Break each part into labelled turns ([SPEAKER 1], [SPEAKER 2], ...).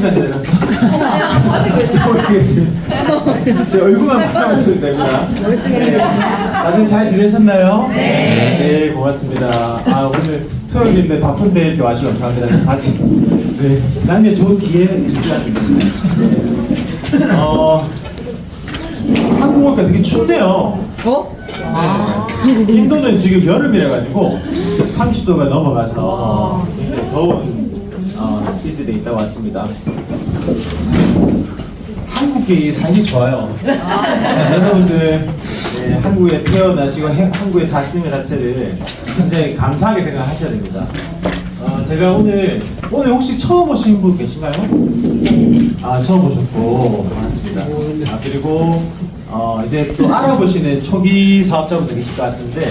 [SPEAKER 1] 시간이 내려서 모르겠습니다. 제 얼굴만 바라보시면 됩니다. 네. 다들 잘 지내셨나요? 네, 고맙습니다. 아, 오늘 토요일인데 바쁜데 이렇게 와주셔서 감사합니다. 같이 네, 남의 저 뒤에 준비하시면 됩니다. 한국 오니까 되게 춥네요. 네. 인도는 지금 여름이라가지고 30도가 넘어가서 굉장히 더운 시즌에 있다 왔습니다. 한국이 살기 좋아요. 여러분들 네, 한국에 태어나시고 한국에 사시는 것 자체를 굉장히 감사하게 생각하셔야 됩니다. 제가 오늘 혹시 처음 오신 분 계신가요? 아, 처음 오셨고 반갑습니다. 그리고 이제 또 알아보시는 초기 사업자분들 계실 것 같은데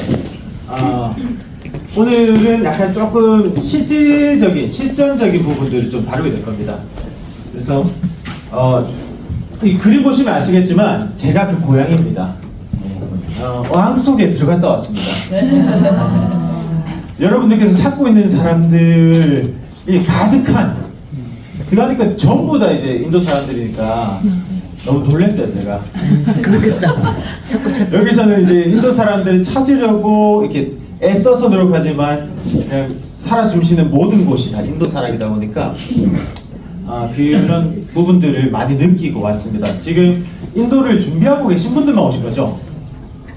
[SPEAKER 1] 오늘은 약간 조금 실전적인 부분들을 좀 다루게 될 겁니다. 그래서 이 그림 보시면 아시겠지만 제가 그 고향입니다. 어항 속에 들어갔다 왔습니다. 여러분들께서 찾고 있는 사람들이 가득한 들어가니까 전부 다 이제 인도 사람들이니까 너무 놀랐어요 제가.
[SPEAKER 2] 그렇겠다. 자꾸
[SPEAKER 1] 여기서는 이제 인도 사람들을 찾으려고 이렇게 애써서 노력하지만 그냥 살아 숨쉬는 모든 곳이 다 인도 사람이다 보니까 그런 부분들을 많이 느끼고 왔습니다. 지금 인도를 준비하고 계신 분들만 오신 거죠?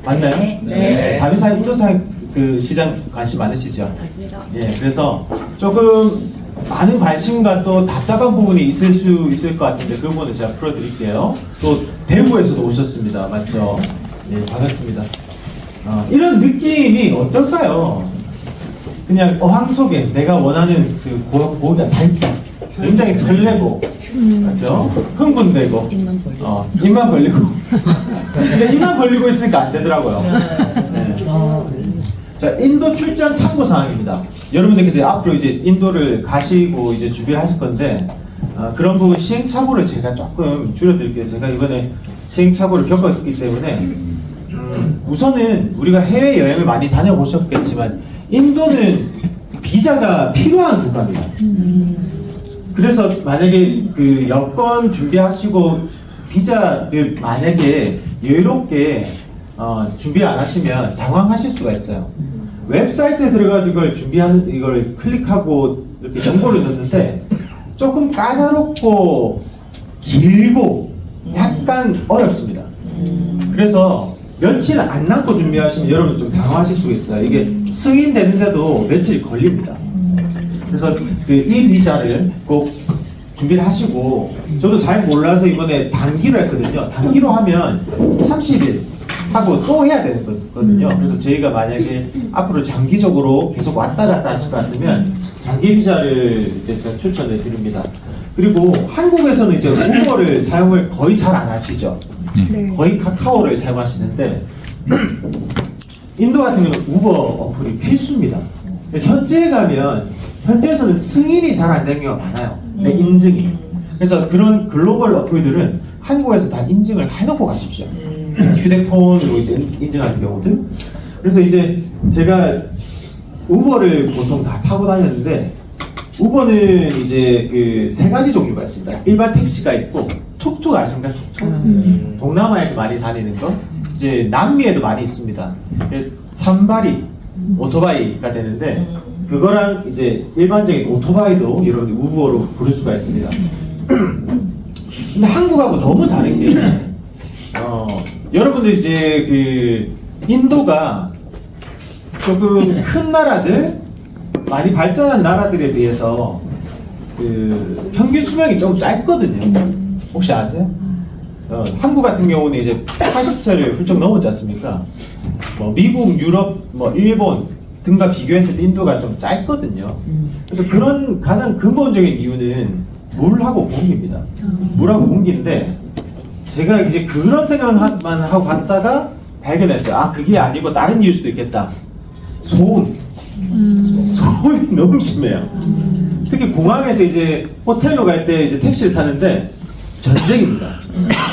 [SPEAKER 1] 맞나요?
[SPEAKER 2] 네.
[SPEAKER 1] 다비사 인도사 그 시장 관심 많으시죠?
[SPEAKER 2] 맞습니다.
[SPEAKER 1] 예, 그래서 조금 많은 관심과 또 답답한 부분이 있을 수 있을 것 같은데 그 부분을 제가 풀어드릴게요. 또 대구에서도 오셨습니다. 맞죠? 예, 반갑습니다. 이런 느낌이 어떨까요? 그냥 어항 속에 내가 원하는 그 고기가 다 있다. 굉장히 설레고, 맞죠? 흥분되고, 입만 벌리고. 근데 입만 벌리고 있으니까 안 되더라고요. 네. 자, 인도 출장 참고 사항입니다. 여러분들께서 앞으로 이제 인도를 가시고 이제 준비를 하실 건데, 그런 부분 시행착오를 제가 조금 줄여드릴게요. 제가 이번에 시행착오를 겪었기 때문에, 우선은 우리가 해외여행을 많이 다녀보셨겠지만, 인도는 비자가 필요한 국가입니다. 그래서 만약에 그 여권 준비하시고 비자를 만약에 여유롭게 준비 안 하시면 당황하실 수가 있어요. 웹사이트에 들어가지고 이걸 클릭하고 이렇게 정보를 넣는데 조금 까다롭고 길고 약간 어렵습니다. 그래서 며칠 안 남고 준비하시면 여러분 좀 당황하실 수가 있어요. 이게 승인되는데도 며칠 걸립니다. 그래서 이 비자를 꼭 준비를 하시고, 저도 잘 몰라서 이번에 단기로 했거든요. 단기로 하면 30일 하고 또 해야 되는 거거든요. 그래서 저희가 만약에 앞으로 장기적으로 계속 왔다 갔다 하실 것 같으면 단기 비자를 이제 제가 추천을 드립니다. 그리고 한국에서는 이제 우버를 사용을 거의 잘 안 하시죠.
[SPEAKER 2] 네.
[SPEAKER 1] 거의 카카오를 사용하시는데 인도 같은 경우는 우버 어플이 필수입니다. 현지에 가면 현지에서는 승인이 잘 안 되는 경우가 많아요. 내 인증이. 그래서 그런 글로벌 어플들은 한국에서 다 인증을 해놓고 가십시오. 휴대폰으로 이제 인증하는 경우들. 그래서 이제 제가 우버를 보통 다 타고 다녔는데, 우버는 이제 그 세 가지 종류가 있습니다. 일반 택시가 있고, 툭툭 아십니까? 툭툭. 동남아에서 많이 다니는 거. 이제 남미에도 많이 있습니다. 산바리 오토바이가 되는데, 그거랑 이제 일반적인 오토바이도 여러분들 우버로 부를 수가 있습니다. 근데 한국하고 너무 다른 게, 여러분들 이제 그 인도가 조금 큰 나라들, 많이 발전한 나라들에 비해서 그 평균 수명이 좀 짧거든요. 혹시 아세요? 한국 같은 경우는 이제 80세를 훌쩍 넘었지 않습니까? 뭐 미국, 유럽, 뭐 일본 등과 비교했을 때 인도가 좀 짧거든요. 그래서 그런 가장 근본적인 이유는 물하고 공기입니다. 물하고 공기인데, 제가 이제 그런 생각만 하고 갔다가 발견했어요. 아, 그게 아니고 다른 이유일 수도 있겠다. 소음. 소음이 너무 심해요. 특히 공항에서 이제 호텔로 갈 때 이제 택시를 타는데 전쟁입니다.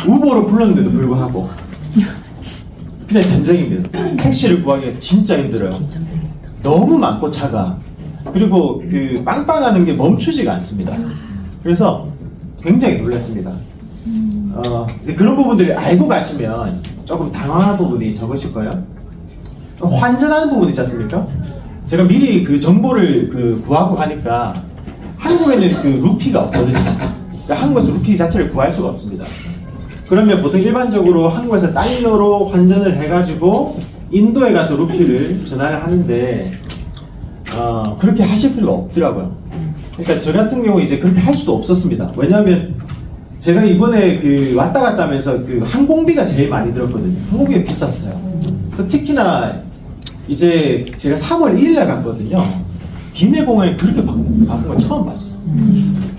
[SPEAKER 1] 우버로 불렀는데도 불구하고 그냥 전쟁입니다. 택시를 구하기가 진짜 힘들어요. 너무 많고 차가. 그리고 그 빵빵하는 게 멈추지가 않습니다. 그래서 굉장히 놀랐습니다. 이제 그런 부분들을 알고 가시면 조금 당황한 부분이 적으실 거예요. 환전하는 부분 있지 않습니까? 제가 미리 그 정보를 구하고 가니까 한국에는 그 루피가 없거든요. 그러니까 한국에서 루피 자체를 구할 수가 없습니다. 그러면 보통 일반적으로 한국에서 달러로 환전을 해가지고 인도에 가서 루피를 전환을 하는데 그렇게 하실 필요가 없더라고요. 그러니까 저 같은 경우 이제 그렇게 할 수도 없었습니다. 왜냐하면 제가 이번에 왔다 갔다 하면서 항공비가 제일 많이 들었거든요. 항공비가 비쌌어요. 특히나 이제 제가 3월 1일날 갔거든요. 김해공항에 그렇게 바꾼 걸 처음 봤어요.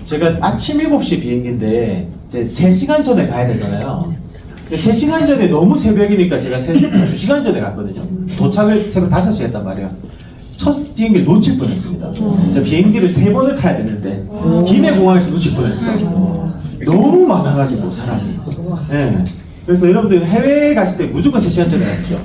[SPEAKER 1] 제가 아침 7시 비행기인데 이제 3시간 전에 가야 되잖아요. 근데 3시간 전에 너무 새벽이니까 제가 2시간 전에 갔거든요. 도착을 새벽 5시에 했단 말이에요. 첫 비행기를 놓칠 뻔했습니다. 제가 비행기를 3번을 타야 되는데 김해공항에서 놓칠 뻔했어요. 너무 많아가지고 사람이. 네. 그래서 여러분들 해외에 가실 때 무조건 3시간 전에 갔죠.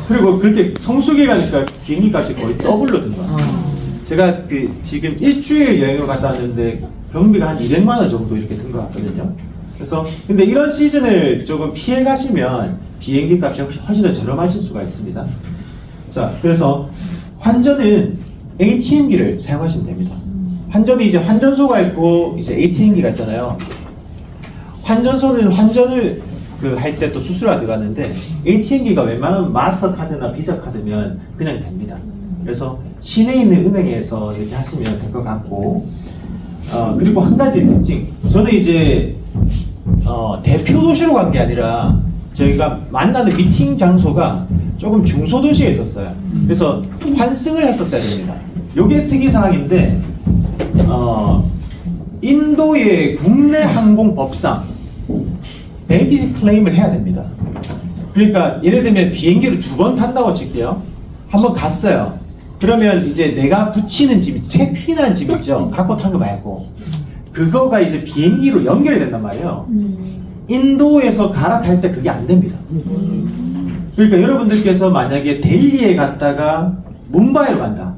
[SPEAKER 1] 그리고 그렇게 성수기 가니까 비행기 값이 거의 더블로 든 거예요. 제가 지금 일주일 여행을 갔다 왔는데 경비가 한 200만 원 정도 이렇게 든 것 같거든요. 그래서 근데 이런 시즌을 조금 피해 가시면 비행기 값이 훨씬 더 저렴하실 수가 있습니다. 자, 그래서 환전은 ATM기를 사용하시면 됩니다. 환전이 이제 환전소가 있고 이제 ATM기가 있잖아요. 환전소는 환전을 할 때 또 수수료가 들어가는데 ATM기가 웬만하면 마스터카드나 비자카드면 그냥 됩니다. 그래서 시내에 있는 은행에서 이렇게 하시면 될 것 같고 그리고 한 가지 특징 저는 이제 대표 도시로 간 게 아니라 저희가 만나는 미팅 장소가 조금 중소도시에 있었어요. 그래서 환승을 했었어야 됩니다. 요게 특이사항인데 인도의 국내 항공법상 배기 클레임을 해야 됩니다. 그러니까 예를 들면 비행기를 2번 탄다고 칠게요. 한번 갔어요. 그러면 이제 내가 붙이는 짐, 체크인한 짐 있죠. 갖고 탄 거 말고 그거가 이제 비행기로 연결이 된단 말이에요. 인도에서 갈아탈 때 그게 안 됩니다. 그러니까 여러분들께서 만약에 델리에 갔다가 뭄바이로 간다.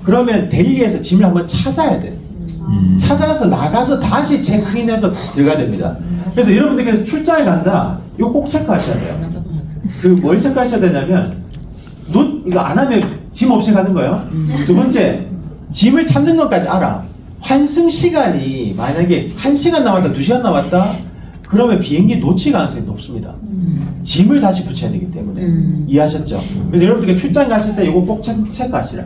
[SPEAKER 1] 그러면 델리에서 짐을 한번 찾아야 돼요. 찾아서 나가서 다시 체크인해서 들어가야 됩니다. 그래서 여러분들께서 출장에 간다. 이거 꼭 체크하셔야 돼요. 뭘 체크하셔야 되냐면 이거 안 하면 짐 없이 가는 거예요. 두 번째, 짐을 찾는 것까지 알아. 환승 시간이 만약에 1시간 남았다, 2시간 남았다, 그러면 비행기 놓칠 가능성이 높습니다. 짐을 다시 붙여야 되기 때문에. 이해하셨죠? 그래서 여러분들께 출장 가실 때 이거 꼭 체크하시라.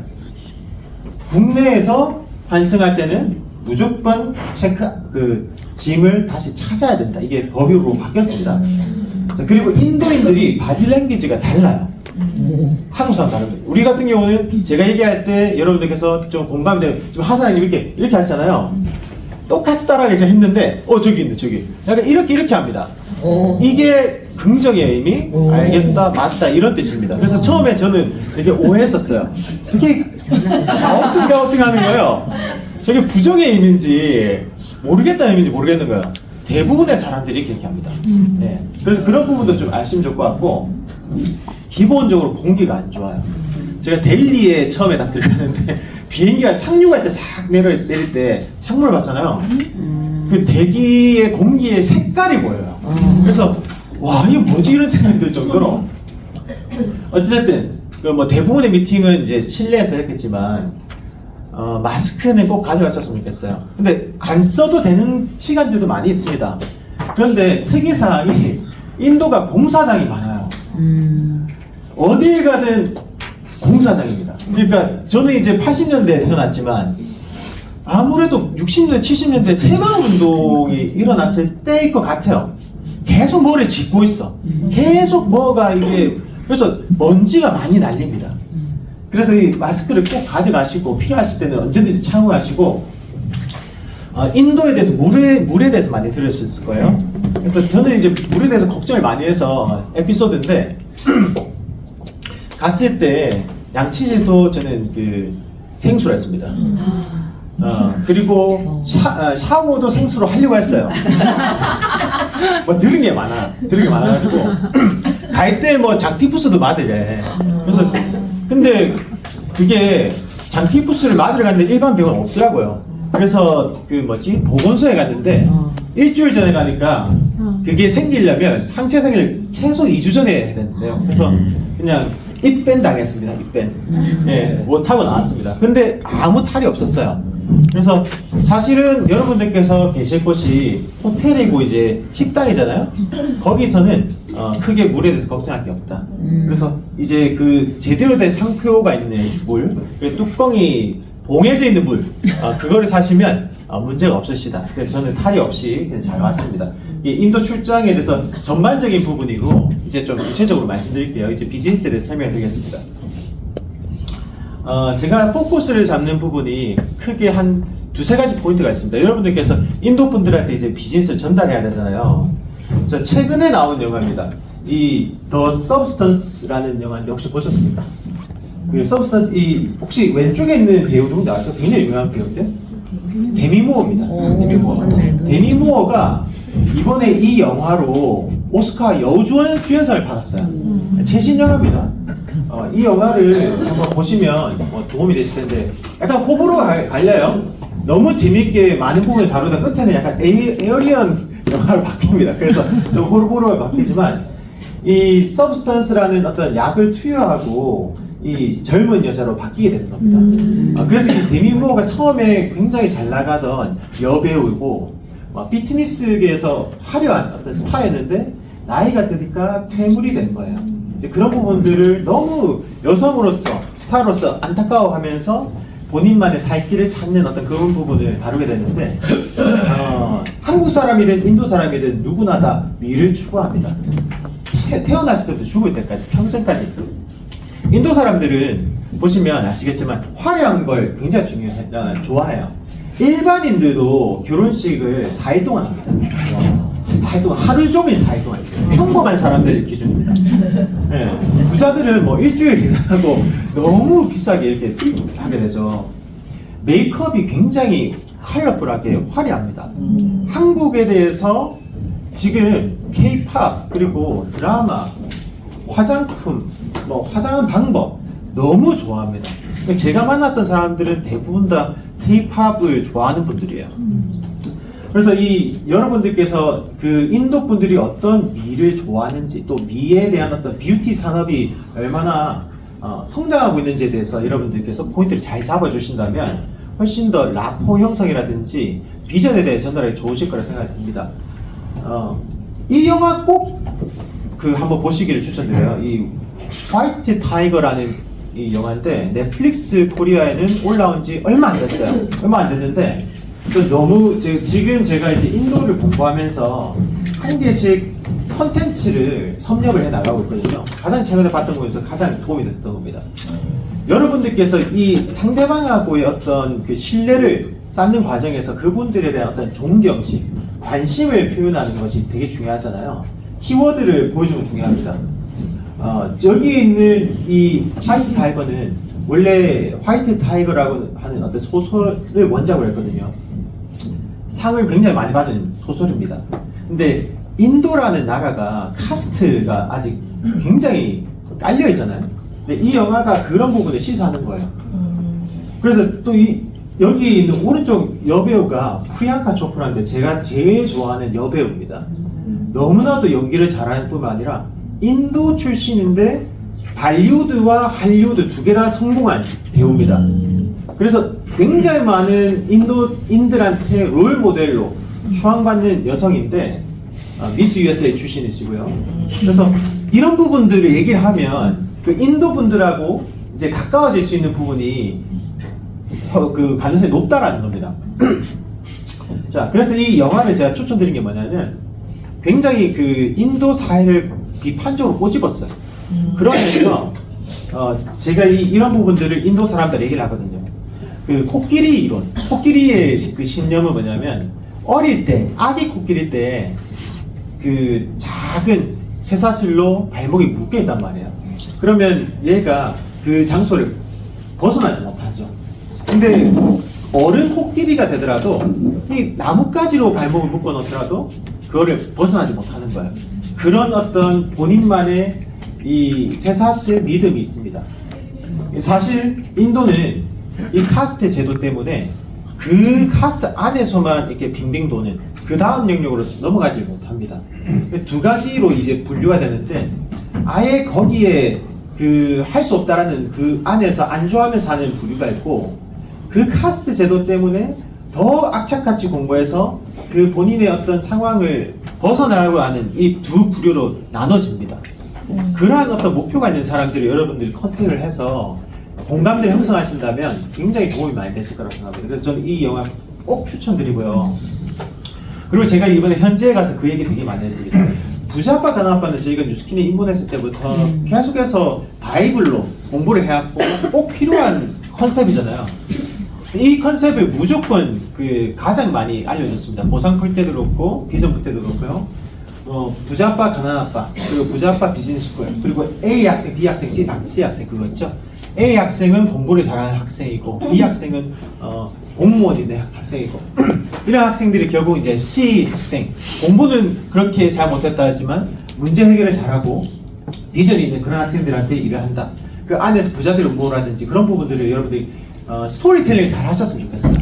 [SPEAKER 1] 국내에서 환승할 때는 무조건 짐을 다시 찾아야 된다. 이게 법으로 바뀌었습니다. 자, 그리고 인도인들이 바디랭귀지가 달라요. 한국 사람 다릅니다. 우리 같은 경우는 제가 얘기할 때 여러분들께서 좀 공감이 되면 지금 하사님 이렇게 하시잖아요. 똑같이 따라하기 좀 힘든데 저기 있네 저기 약간 이렇게 합니다. 이게 긍정의 의미 알겠다 맞다 이런 뜻입니다. 그래서 처음에 저는 되게 오해했었어요. 그게 어떻게 하는 거예요? 저게 부정의 의미인지 모르겠다는 의미인지 모르겠는 거예요. 대부분의 사람들이 그렇게 합니다. 네. 그래서 그런 부분도 좀 아시면 좋을 것 같고 기본적으로 공기가 안 좋아요. 제가 델리에 처음에 딱 들어가는데 비행기가 착륙할 때 싹 내릴 때 창문을 봤잖아요. 그 대기의 공기의 색깔이 보여요. 그래서 와 이게 뭐지 이런 생각이 들 정도로 어찌됐든 뭐 대부분의 미팅은 이제 실내에서 했겠지만 마스크는 꼭 가져갔었으면 좋겠어요. 근데 안 써도 되는 시간들도 많이 있습니다. 그런데 특이사항이 인도가 공사장이 많아요. 어딜 가든 공사장입니다. 그러니까 저는 이제 80년대에 태어났지만 아무래도 60년대, 70년대 새마을운동이 일어났을 때일 것 같아요. 계속 뭐를 짓고 있어. 계속 뭐가 그래서 먼지가 많이 날립니다. 그래서 이 마스크를 꼭 가져가시고 필요하실 때는 언제든지 참고하시고 인도에 대해서 물에 대해서 많이 들으셨을 거예요. 그래서 저는 이제 물에 대해서 걱정을 많이 해서 에피소드인데 갔을 때 양치질도 저는 생수로 했습니다. 그리고 샤워도 생수로 하려고 했어요. 뭐 들은 게 많아가지고 갈 때 뭐 장티푸스도 맞으래. 그래서 근데 그게 장티푸스를 맞으러 갔는데 일반 병원 없더라고요. 그래서 그 뭐지 보건소에 갔는데 일주일 전에 가니까 그게 생기려면 항체 생길 최소 2주 전에 해야 되는데요. 그래서 그냥 입밴 당했습니다. 입밴. 예, 못 하고 나왔습니다. 근데 아무 탈이 없었어요. 그래서 사실은 여러분들께서 계실 곳이 호텔이고 이제 식당이잖아요. 거기서는 크게 물에 대해서 걱정할 게 없다. 그래서 이제 그 제대로 된 상표가 있는 물, 그 뚜껑이 봉해져 있는 물, 그거를 사시면 문제가 없으시다. 그래서 저는 탈이 없이 그냥 잘 왔습니다. 이 인도 출장에 대해서 전반적인 부분이고 이제 좀 구체적으로 말씀드릴게요. 이제 비즈니스에 대해서 설명드리겠습니다. 제가 포커스를 잡는 부분이 크게 한 두세 가지 포인트가 있습니다. 여러분들께서 인도 분들한테 이제 비즈니스를 전달해야 되잖아요. 저 최근에 나온 영화입니다. 이 The Substance라는 영화인데 혹시 보셨습니까? 그 Substance 이 혹시 왼쪽에 있는 배우 누군지 아세요? 굉장히 유명한 배우인데 데미 무어입니다. 데미 무어. 데미 무어가 이번에 이 영화로 오스카 여우주연상을 받았어요. 최신 영화입니다. 이 영화를 한번 보시면 도움이 되실 텐데 약간 호불호 갈려요. 너무 재밌게 많은 부분을 다루다 끝에는 약간 에어리언 영화로 바뀝니다. 그래서 좀 호불호가 바뀌지만 이 서브스턴스라는 어떤 약을 투여하고 이 젊은 여자로 바뀌게 되는 겁니다. 그래서 이 데미 무어가 처음에 굉장히 잘 나가던 여배우이고 피트니스계에서 화려한 어떤 스타였는데 나이가 드니까 퇴물이 된 거예요. 이제 그런 부분들을 너무 여성으로서 스타로서 안타까워하면서 본인만의 살 길을 찾는 어떤 그런 부분을 다루게 됐는데 한국 사람이든 인도 사람이든 누구나 다 미를 추구합니다. 태어났을 때부터 죽을 때까지 평생까지. 인도 사람들은 보시면 아시겠지만 화려한 걸 굉장히 좋아해요. 일반인들도 결혼식을 4일 동안 합니다. 4일 동안, 하루 종일 4일 동안. 평범한 사람들 기준입니다. 네. 부자들은 뭐 일주일 계산하고 너무 비싸게 이렇게 하게 되죠. 메이크업이 굉장히 컬러풀하게 화려합니다. 한국에 대해서 지금 K-팝 그리고 드라마, 화장품, 뭐 화장하는 방법 너무 좋아합니다. 제가 만났던 사람들은 대부분 다 K-팝을 좋아하는 분들이에요. 그래서 이 여러분들께서 그 인도 분들이 어떤 미를 좋아하는지 또 미에 대한 어떤 뷰티 산업이 얼마나 성장하고 있는지에 대해서 여러분들께서 포인트를 잘 잡아주신다면 훨씬 더 라포 형성이라든지 비전에 대해 전달하기 좋으실 거라 생각이 듭니다. 이 영화 꼭 그 한번 보시기를 추천드려요. 이 화이트 타이거라는 이 영화인데 넷플릭스 코리아에는 올라온 지 얼마 안 됐어요. 얼마 안 됐는데 너무 지금 제가 이제 인도를 공부하면서 한 개씩 컨텐츠를 섭렵을 해 나가고 있거든요. 가장 최근에 봤던 거에서 가장 도움이 됐던 겁니다. 여러분들께서 이 상대방하고의 어떤 그 신뢰를 쌓는 과정에서 그분들에 대한 어떤 존경심, 관심을 표현하는 것이 되게 중요하잖아요. 키워드를 보여주는 게 중요합니다. 여기 있는 이 화이트 타이거는 원래 화이트 타이거라고 하는 어떤 소설을 원작으로 했거든요. 상을 굉장히 많이 받은 소설입니다. 근데 인도라는 나라가 카스트가 아직 굉장히 깔려 있잖아요. 근데 이 영화가 그런 부분을 시사하는 거예요. 그래서 또 여기 있는 오른쪽 여배우가 프리앙카 초프라인데 제가 제일 좋아하는 여배우입니다. 너무나도 연기를 잘하는 뿐만 아니라 인도 출신인데 발리우드와 할리우드 두 개 다 성공한 배우입니다. 그래서 굉장히 많은 인들한테 롤 모델로 추앙받는 여성인데 미스 USA 출신이시고요. 그래서 이런 부분들을 얘기를 하면 그 인도 분들하고 이제 가까워질 수 있는 부분이 그 가능성이 높다라는 겁니다. 자, 그래서 이 영화를 제가 추천드린 게 뭐냐면 굉장히 그 인도 사회를 비판적으로 꼬집었어요. 그러면서 제가 이런 부분들을 인도 사람들 얘기를 하거든요. 그 코끼리 이론, 코끼리의 그 신념은 뭐냐면 어릴 때, 아기 코끼리 때 그 작은 쇠사슬로 발목이 묶여 있단 말이에요. 그러면 얘가 그 장소를 벗어나지 못하죠. 근데 어른 코끼리가 되더라도 이 나뭇가지로 발목을 묶어 놓더라도 그거를 벗어나지 못하는 거예요. 그런 어떤 본인만의 이 쇠사슬 믿음이 있습니다. 사실 인도는 이 카스트 제도 때문에 그 카스트 안에서만 이렇게 빙빙 도는 그 다음 영역으로 넘어가지 못합니다. 두 가지로 이제 분류가 되는데 아예 거기에 그 할 수 없다라는 그 안에서 안주하면서 하는 부류가 있고 그 카스트 제도 때문에 더 악착같이 공부해서 그 본인의 어떤 상황을 벗어나려고 하는 이 두 부류로 나눠집니다. 그러한 어떤 목표가 있는 사람들을 여러분들이 컨택을 해서 공감대를 형성하신다면 굉장히 도움이 많이 되실 거라고 생각합니다. 그래서 저는 이 영화 꼭 추천드리고요. 그리고 제가 이번에 현지에 가서 그 얘기 되게 많이 했습니다. 부자아빠 가난아빠는 저희가 뉴스킨에 입문했을 때부터 계속해서 바이블로 공부를 해왔고 꼭 필요한 컨셉이잖아요. 이 컨셉을 무조건 그 가장 많이 알려줬습니다. 보상 풀 때도 그렇고 비전 풀 때도 그렇고요. 부자아빠 가난아빠 그리고 부자아빠 비즈니스 스쿨 그리고 A 학생, B 학생, C 학생 그거 있죠. A 학생은 공부를 잘하는 학생이고 B 학생은 공무원인의 학생이고 이런 학생들이 결국 이제 C 학생 공부는 그렇게 잘 못했다 하지만 문제 해결을 잘하고 비전이 있는 그런 학생들한테 일을 한다. 그 안에서 부자들 응모라든지 그런 부분들을 여러분들이 스토리텔링을 잘 하셨으면 좋겠어요.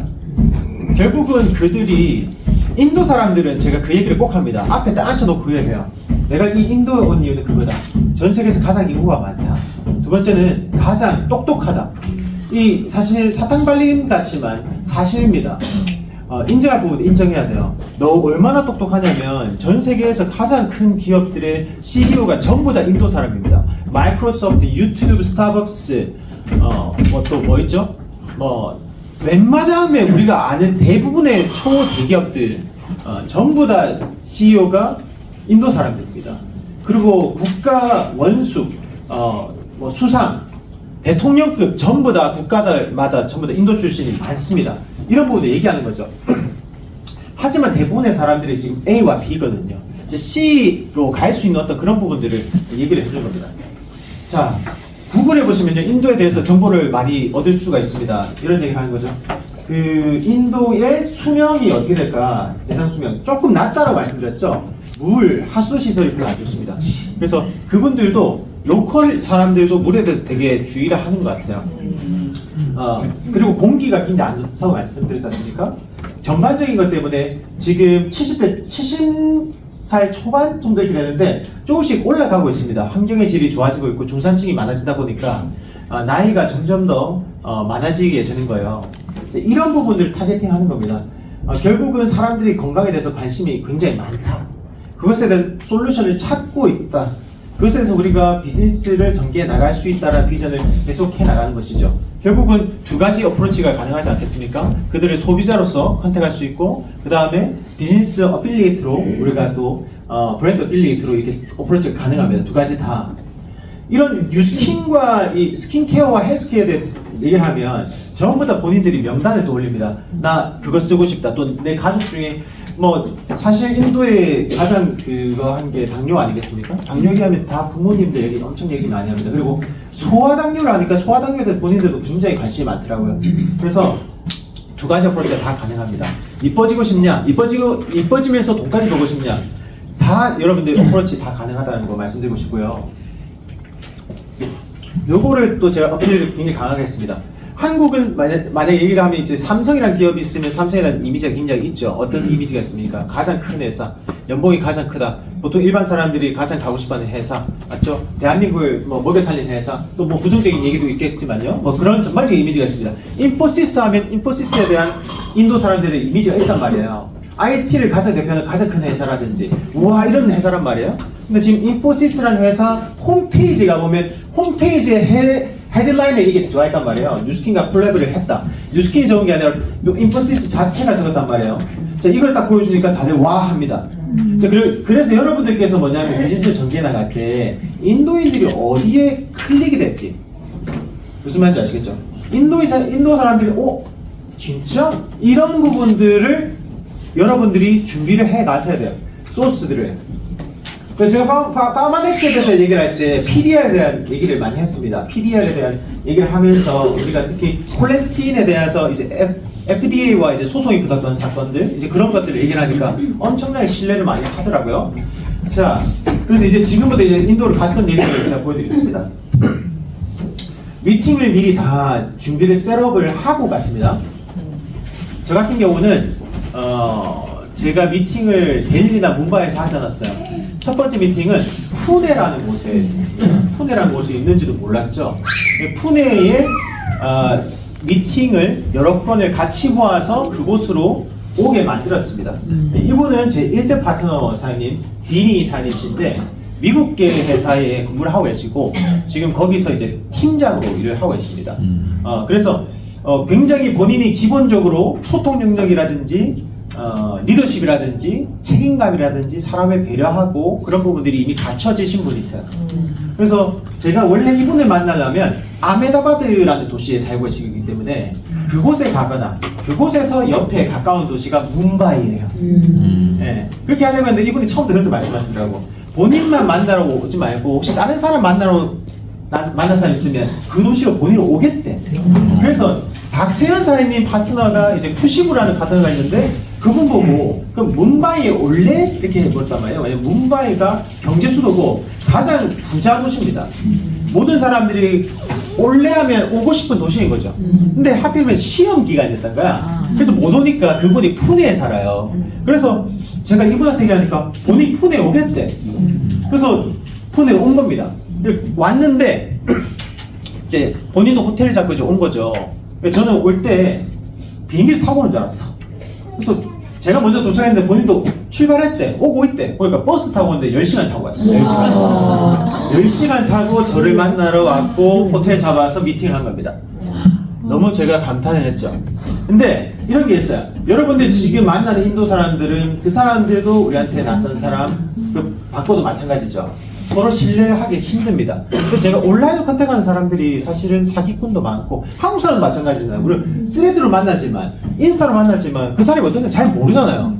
[SPEAKER 1] 결국은 그들이 인도 사람들은 제가 그 얘기를 꼭 합니다. 앞에 딱 앉혀놓고 그 얘기를 해요. 내가 이 인도에 온 이유는 그거다. 전 세계에서 가장 인구가 많다. 두 번째는 가장 똑똑하다. 이 사실 사탕발림 같지만 사실입니다. 인정할 부분 인정해야 돼요. 너 얼마나 똑똑하냐면 전 세계에서 가장 큰 기업들의 CEO가 전부 다 인도 사람입니다. 마이크로소프트, 유튜브, 스타벅스, 뭐 있죠? 웬만하면 우리가 아는 대부분의 초대기업들 전부 다 CEO가 인도 사람들입니다. 그리고 국가 원수, 수상, 대통령급 전부 다 국가들마다 전부 다 인도 출신이 많습니다. 이런 부분을 얘기하는 거죠. 하지만 대부분의 사람들이 지금 A와 B거든요. 이제 C로 갈 수 있는 어떤 그런 부분들을 얘기를 해주는 겁니다. 자, 구글에 보시면요, 인도에 대해서 정보를 많이 얻을 수가 있습니다. 이런 얘기를 하는 거죠. 그 인도의 수명이 어떻게 될까? 예상 수명 조금 낮다라고 말씀드렸죠. 물, 하수도 시설이 별로 안 좋습니다. 그래서 그분들도 로컬 사람들도 물에 대해서 되게 주의를 하는 것 같아요. 그리고 공기가 굉장히 안 좋다고 말씀드렸지 않습니까? 전반적인 것 때문에 지금 70살 초반 정도 이렇게 되는데 조금씩 올라가고 있습니다. 환경의 질이 좋아지고 있고 중산층이 많아지다 보니까 나이가 점점 더 많아지게 되는 거예요. 이런 부분들을 타겟팅하는 겁니다. 결국은 사람들이 건강에 대해서 관심이 굉장히 많다. 그것에 대한 솔루션을 찾고 있다. 그것에 대해서 우리가 비즈니스를 전개해 나갈 수 있다는 비전을 계속해 나가는 것이죠. 결국은 두 가지 어프로치가 가능하지 않겠습니까? 그들을 소비자로서 컨택할 수 있고 그 다음에 비즈니스 어필리에이트로 우리가 또 브랜드 어필리에이트로 이렇게 어프로치가 가능합니다. 두 가지 다. 이런 뉴스킨과 이 스킨케어와 헬스케어에 대해서 얘기를 하면 전부 다 본인들이 명단을 떠올립니다. 나 그거 쓰고 싶다. 또 내 가족 중에 사실 인도에 가장 그거 한 게 당뇨 아니겠습니까? 당뇨 얘기하면 다 부모님들 얘기 엄청 얘기 많이 합니다. 그리고 소아당뇨를 하니까 소아당뇨에 대해서 본인들도 굉장히 관심이 많더라고요. 그래서 두 가지 어프로치가 다 가능합니다. 이뻐지고 싶냐? 이뻐지면서 돈까지 벌고 싶냐? 다 여러분들 어프로치 다 가능하다는 거 말씀드리고 싶고요. 요거를 또 제가 어필을 굉장히 강하게 했습니다. 한국은 만약 얘기를 하면 이제 삼성이라는 기업이 있으면 삼성에 대한 이미지가 굉장히 있죠. 어떤 이미지가 있습니까? 가장 큰 회사, 연봉이 가장 크다. 보통 일반 사람들이 가장 가고 싶어하는 회사, 맞죠? 대한민국을 먹여 살리는 회사, 또 부정적인 얘기도 있겠지만요. 그런 전반적인 이미지가 있습니다. 인포시스 하면 인포시스에 대한 인도 사람들의 이미지가 있단 말이에요. IT를 가장 대표하는 가장 큰 회사라든지, 우와 이런 회사란 말이에요. 근데 지금 인포시스라는 회사 홈페이지 가보면 홈페이지에 헤드라인에 이게 들어와 있단 말이에요. 뉴스킨과 콜라보를 했다. 뉴스킨이 적은 게 아니라 인포시스 자체가 적었단 말이에요. 자, 이걸 딱 보여주니까 다들 와 합니다. 자, 그래서 여러분들께서 뭐냐면 비즈니스를 전개해 나갈 때 인도인들이 어디에 클릭이 됐지? 무슨 말인지 아시겠죠? 인도 사람들이 진짜? 이런 부분들을 여러분들이 준비를 해 가셔야 돼요. 소스들을. 그래서 제가 파마넥스에 대해서 얘기를 할 때 PDR에 대한 얘기를 많이 했습니다. PDR에 대한 얘기를 하면서 우리가 특히 콜레스틴에 대해서 이제 FDA와 이제 소송이 붙었던 사건들, 이제 그런 것들을 얘기를 하니까 엄청나게 신뢰를 많이 하더라고요. 자, 그래서 이제 지금부터 이제 인도를 갔던 얘기를 제가 보여드리겠습니다. 미팅을 미리 다 준비를 셋업을 하고 갔습니다. 저 같은 경우는 제가 미팅을 델리나 뭄바이에서 하지 않았어요. 첫 번째 미팅은 푸네라는 곳에 있습니다. 푸네라는 곳이 있는지도 몰랐죠. 푸네에 미팅을 여러 건을 같이 모아서 그곳으로 오게 만들었습니다. 이분은 제 1대 파트너 사장님, 디니 사장님이신데 미국계 회사에 근무를 하고 계시고 지금 거기서 이제 팀장으로 일을 하고 계십니다. 그래서 굉장히 본인이 기본적으로 소통 능력이라든지 리더십이라든지 책임감이라든지 사람을 배려하고 그런 부분들이 이미 갖춰지신 분이세요. 그래서 제가 원래 이분을 만나려면 아메다바드라는 도시에 살고 계시기 때문에 그곳에 가거나 그곳에서 옆에 가까운 도시가 뭄바이예요. 네. 그렇게 하려면 이분이 처음부터 그렇게 말씀하시더라고. 본인만 만나러 오지 말고 혹시 다른 사람 만날 사람 있으면 그 도시로 본인은 오겠대. 그래서 박세현 사장님 파트너가 이제 쿠시부라는 파트너가 있는데 그분 보고 그럼 뭄바이에 올래? 이렇게 해버렸단 말이에요. 왜냐면 뭄바이가 경제 수도고 가장 부자 도시입니다. 모든 사람들이 올래 하면 오고 싶은 도시인 거죠. 근데 하필이면 시험 기간이었던 거야. 그래서 못 오니까 그분이 푸네에 살아요. 그래서 제가 이분한테 얘기하니까 본인이 푸네에 오겠대. 그래서 푸네에 온 겁니다. 왔는데 이제 본인도 호텔을 잡고 이제 온 거죠. 저는 올 때 비행기를 타고 오는 줄 알았어. 그래서 제가 먼저 도착했는데 본인도 출발했대. 오고 있대. 그러니까 버스 타고 오는데 10시간 타고 왔어요. 10시간. 10시간 타고 저를 만나러 왔고 호텔 잡아서 미팅을 한 겁니다. 너무 제가 감탄을 했죠. 근데 이런 게 있어요. 여러분들 지금 만나는 인도 사람들은 그 사람들도 우리한테 낯선 사람, 바꿔도 마찬가지죠. 서로 신뢰하기 힘듭니다. 그래서 제가 온라인으로 컨택하는 사람들이 사실은 사기꾼도 많고 한국 사람도 마찬가지잖아요. 우리 스레드로 만나지만 인스타로 만나지만 그 사람이 어떤지 잘 모르잖아요.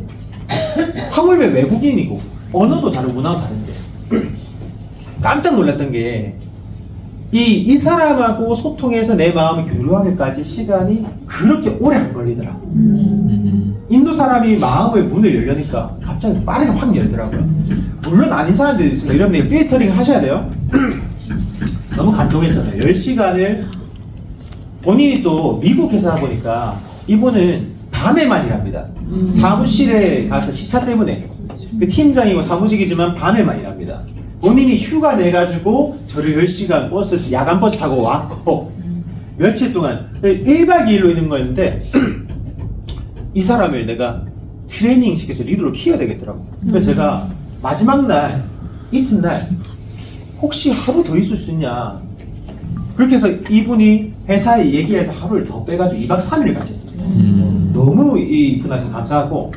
[SPEAKER 1] 하물며 외국인이고 언어도 다르고 문화도 다른데 깜짝 놀랐던 게 이 사람하고 소통해서 내 마음을 교류하기까지 시간이 그렇게 오래 안 걸리더라. 인도 사람이 마음의 문을 열려니까 갑자기 빠르게 확 열더라고요. 물론 아닌 사람들이 있습니다. 여러분들 필터링 하셔야 돼요. 너무 감동했잖아요. 10시간을 본인이 또 미국 회사다 보니까 이분은 밤에만 일합니다. 사무실에 가서 시차 때문에 그 팀장이고 사무직이지만 밤에만 일합니다. 본인이 휴가 내가지고 저를 10시간 버스, 야간 버스 타고 왔고 며칠 동안 1박 2일로 있는 거였는데 이 사람을 내가 트레이닝 시켜서 리더로 키워야 되겠더라고. 그래서 제가 마지막 날, 이튿날 혹시 하루 더 있을 수 있냐 그렇게 해서 이분이 회사에 얘기해서 하루를 더 빼가지고 2박 3일을 같이 했습니다. 너무 이분한테 감사하고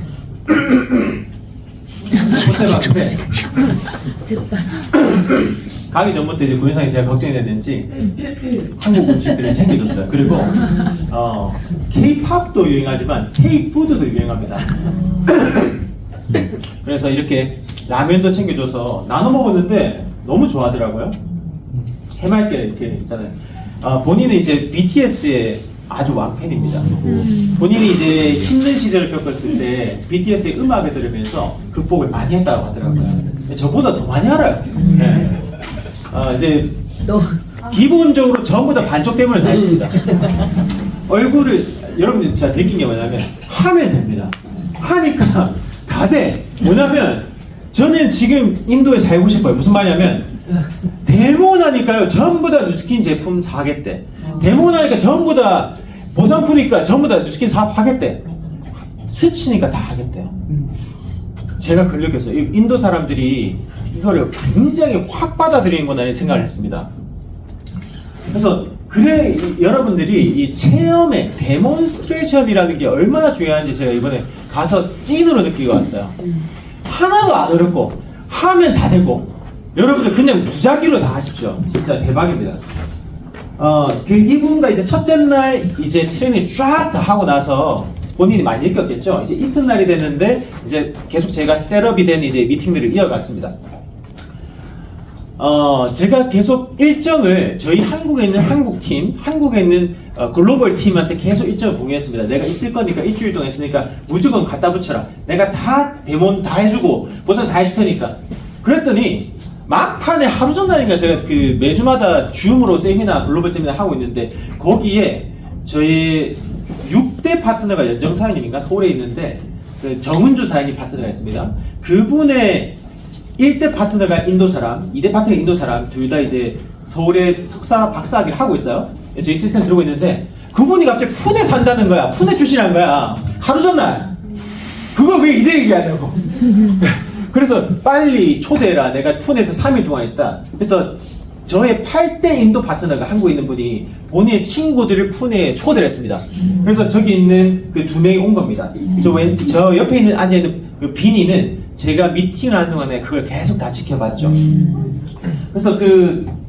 [SPEAKER 1] 그때 봤는데 가기 전부터 이제 동영상이 제가 걱정이 됐는지 한국 음식들을 챙겨줬어요. 그리고 K-팝도 유행하지만 K-푸드도 유행합니다. 그래서 이렇게 라면도 챙겨줘서 나눠 먹었는데 너무 좋아하더라고요. 해맑게 이렇게 있잖아요. 본인은 이제 BTS의 아주 왕팬입니다. 본인이 이제 힘든 시절을 겪었을 때 BTS의 음악을 들으면서 극복을 많이 했다고 하더라고요. 저보다 더 많이 알아요. 네. 이제 기본적으로 전부 다 반쪽 때문에 다 있습니다. 얼굴을 여러분들 제가 느낀 게 뭐냐면 하면 됩니다. 하니까 다 돼. 뭐냐면 저는 지금 인도에 살고 싶어요. 무슨 말이냐면 데모나니까요 전부 다 뉴스킨 제품 사겠대. 데모나니까 전부 다 보상푸니까 전부 다 뉴스킨 사업하겠대. 스치니까 다 하겠대요. 제가 그걸 느꼈어요. 인도 사람들이 이거를 굉장히 확 받아들이는구나 생각을 했습니다. 그래서 그래 여러분들이 이 체험의 데몬스트레이션이라는 게 얼마나 중요한지 제가 이번에 가서 찐으로 느끼고 왔어요. 하나도 안 어렵고 하면 다 되고 여러분들 그냥 무작위로 다 하십시오. 진짜 대박입니다. 이분과 이제 첫째 날 이제 트레이닝 쫙 다 하고 나서 본인이 많이 느꼈겠죠. 이제 이튿날이 됐는데 이제 계속 제가 셋업이 된 이제 미팅들을 이어갔습니다. 제가 계속 일정을 저희 한국에 있는 한국팀, 한국에 있는 글로벌 팀한테 계속 일정을 공유했습니다. 내가 있을 거니까 일주일 동안 있으니까 무조건 갖다 붙여라. 내가 다 데몬 다 해주고 보상 다 해줄 테니까. 그랬더니 막판에 하루 전날인가 제가 그 매주마다 줌으로 세미나, 글로벌 세미나 하고 있는데 거기에 저희 6대 파트너가 연정 사장님인가 서울에 있는데 그 정은주 사장님 파트너가 있습니다. 그분의 1대 파트너가 인도 사람, 2대 파트너가 인도 사람, 둘 다 이제 서울에 석사, 박사학위를 하고 있어요. 저희 시스템 들고 있는데 그분이 갑자기 푼에 산다는 거야. 푼에 출신한 거야. 하루 전날. 그거 왜 이제 얘기하냐고. 그래서 빨리 초대해라. 내가 푼에서 3일 동안 있다. 그래서 저의 8대 인도 파트너가 한국에 있는 분이 본인의 친구들을 푼에 초대를 했습니다. 그래서 저기 있는 그 2명이 온 겁니다. 저 옆에 있는 앉아있는 그 비니는 제가 미팅을 하는 동안에 그걸 계속 다 지켜봤죠. 그래서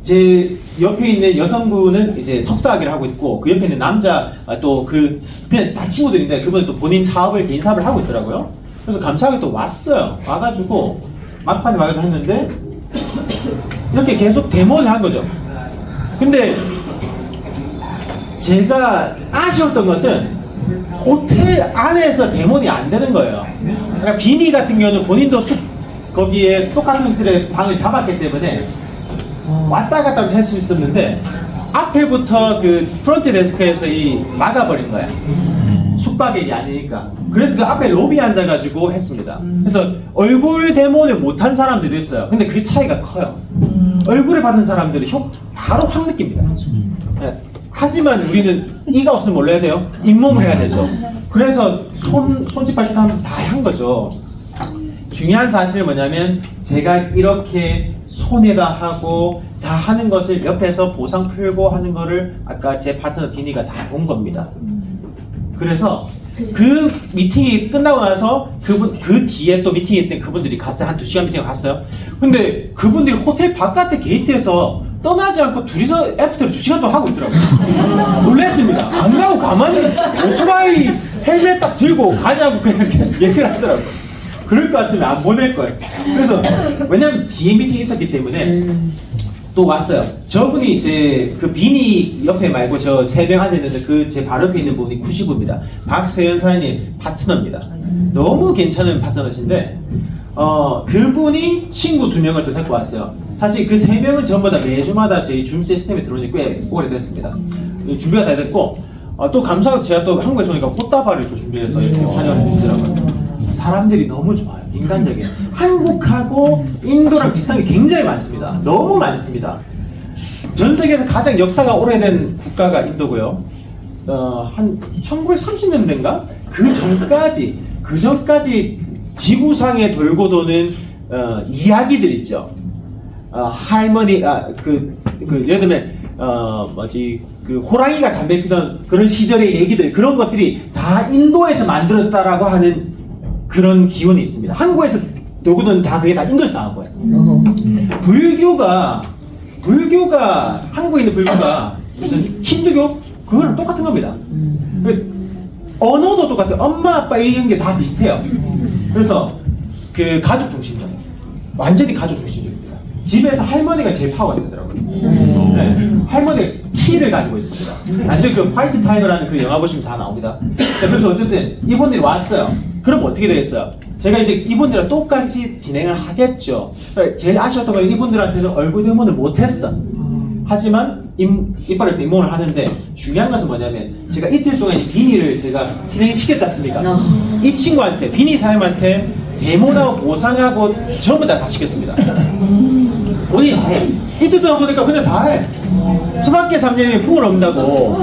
[SPEAKER 1] 제 옆에 있는 여성분은 이제 석사학위를 하고 있고 그 옆에 있는 남자 또 그냥 다 친구들인데 그분은 또 본인 사업을 개인 사업을 하고 있더라고요. 그래서 감사하게 또 왔어요. 와가지고 막판에 와가지고 했는데 이렇게 계속 데모를 한 거죠. 근데 제가 아쉬웠던 것은 호텔 안에서 데모이 안 되는 거예요. 그러니까 비니 같은 경우는 본인도 거기에 똑같은 호텔에 방을 잡았기 때문에 왔다 갔다 할 수 있었는데 앞에부터 그 프론트 데스크에서 막아버린 거야. 숙박객이 아니니까. 그래서 그 앞에 로비에 앉아가지고 했습니다. 그래서 얼굴 데모를 못한 사람들도 있어요. 근데 그 차이가 커요. 얼굴을 받은 사람들은 바로 확 느낍니다. 네. 하지만 우리는 이가 없으면 몰라야 돼요. 잇몸을 해야 되죠. 그래서 손짓 발짓 하면서 다 한 거죠. 중요한 사실은 뭐냐면 제가 이렇게 손에다 하고 다 하는 것을 옆에서 보상 풀고 하는 거를 아까 제 파트너 비니가 다 본 겁니다. 그래서 그 미팅이 끝나고 나서 그 뒤에 또 미팅이 있으니까 그분들이 갔어요. 한 2시간 미팅을 갔어요. 근데 그분들이 호텔 바깥에 게이트에서 떠나지 않고 둘이서 애프터를 2시간 동안 하고 있더라고요. 놀랐습니다. 안 가고 가만히 오토바이 헬멧 딱 들고 가자고 그냥 계속 얘기를 하더라고요. 그럴 것 같으면 안 보낼 거예요. 그래서 왜냐면 뒤에 미팅이 있었기 때문에 또 왔어요. 저분이 이제 그 비니 옆에 말고 저 3명 앉아있는데 그 제 바로 옆에 있는 분이 90입니다. 박세현 사장님 파트너입니다. 너무 괜찮은 파트너신데 그분이 친구 2명을 또 데리고 왔어요. 사실 그 3명은 전부 다 매주마다 저희 줌 시스템에 들어오니 꽤 오래됐습니다. 준비가 다 됐고 또 감사하게 제가 또 한국에서 오니까 꽃다발을 또 준비해서 이렇게 환영해 주시더라고요. 사람들이 너무 좋아요. 인간적인. 한국하고 인도랑 비슷한 게 굉장히 많습니다. 너무 많습니다. 전 세계에서 가장 역사가 오래된 국가가 인도고요. 한 1930년대인가? 그 전까지 지구상에 돌고 도는 이야기들 있죠. 할머니, 예를 들면 그 호랑이가 담배 피던 그런 시절의 얘기들, 그런 것들이 다 인도에서 만들어졌다라고 하는 그런 기운이 있습니다. 한국에서 누구든 다 그게 다 인도에서 나온 거예요. 불교가 한국에 있는 불교가 무슨 힌두교 그거랑 똑같은 겁니다. 언어도 똑같아요. 엄마 아빠 이런 게 다 비슷해요. 그래서 그 가족 중심적이에요. 완전히 가족 중심적입니다. 집에서 할머니가 제일 파워가 있더라고요. 네. 할머니가 키를 가지고 있습니다. 나중에 그 화이트 타이거라는 그 영화 보시면 다 나옵니다. 그래서 어쨌든 이분들이 왔어요. 그럼 어떻게 되겠어요? 제가 이제 이분들이랑 똑같이 진행을 하겠죠. 제일 아쉬웠던 건 이분들한테는 얼굴 데모는 못했어. 하지만 이빨에서 입모를 하는데 중요한 것은 뭐냐면 제가 이틀 동안 이 비니를 제가 진행시켰지 않습니까? 이 친구한테 비니 사람한테 데모하고 보상하고 전부 다 시켰습니다. 본인이 다 해. 이틀 동안 보니까 그냥 다 해. 수밖에 3년이 풍을 없다고.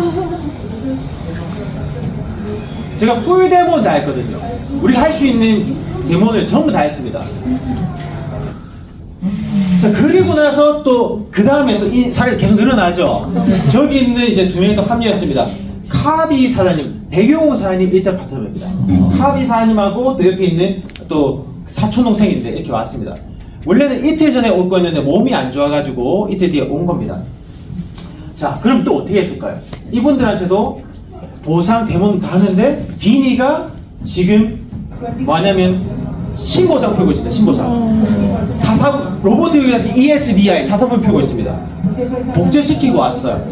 [SPEAKER 1] 제가 풀 데모는 다 했거든요. 우리가 할 수 있는 데모는 전부 다 했습니다. 자, 그리고 나서 또 그 다음에 또 이 사례가 계속 늘어나죠. 저기 있는 이제 2명이 또 합류했습니다. 카비 사장님, 백용호 사장님 일단 파트너입니다. 카비 사장님하고 또 옆에 있는 또 사촌 동생인데 이렇게 왔습니다. 원래는 이틀 전에 올 거였는데 몸이 안 좋아가지고 이틀 뒤에 온 겁니다. 자, 그럼 또 어떻게 했을까요? 이분들한테도 보상 데모는 다 하는데 비니가 지금 뭐냐면 신고상 풀고 있습니다. 신고상. 로보틱에서 ESBI 사사분 풀고 있습니다. 복제시키고 왔어요.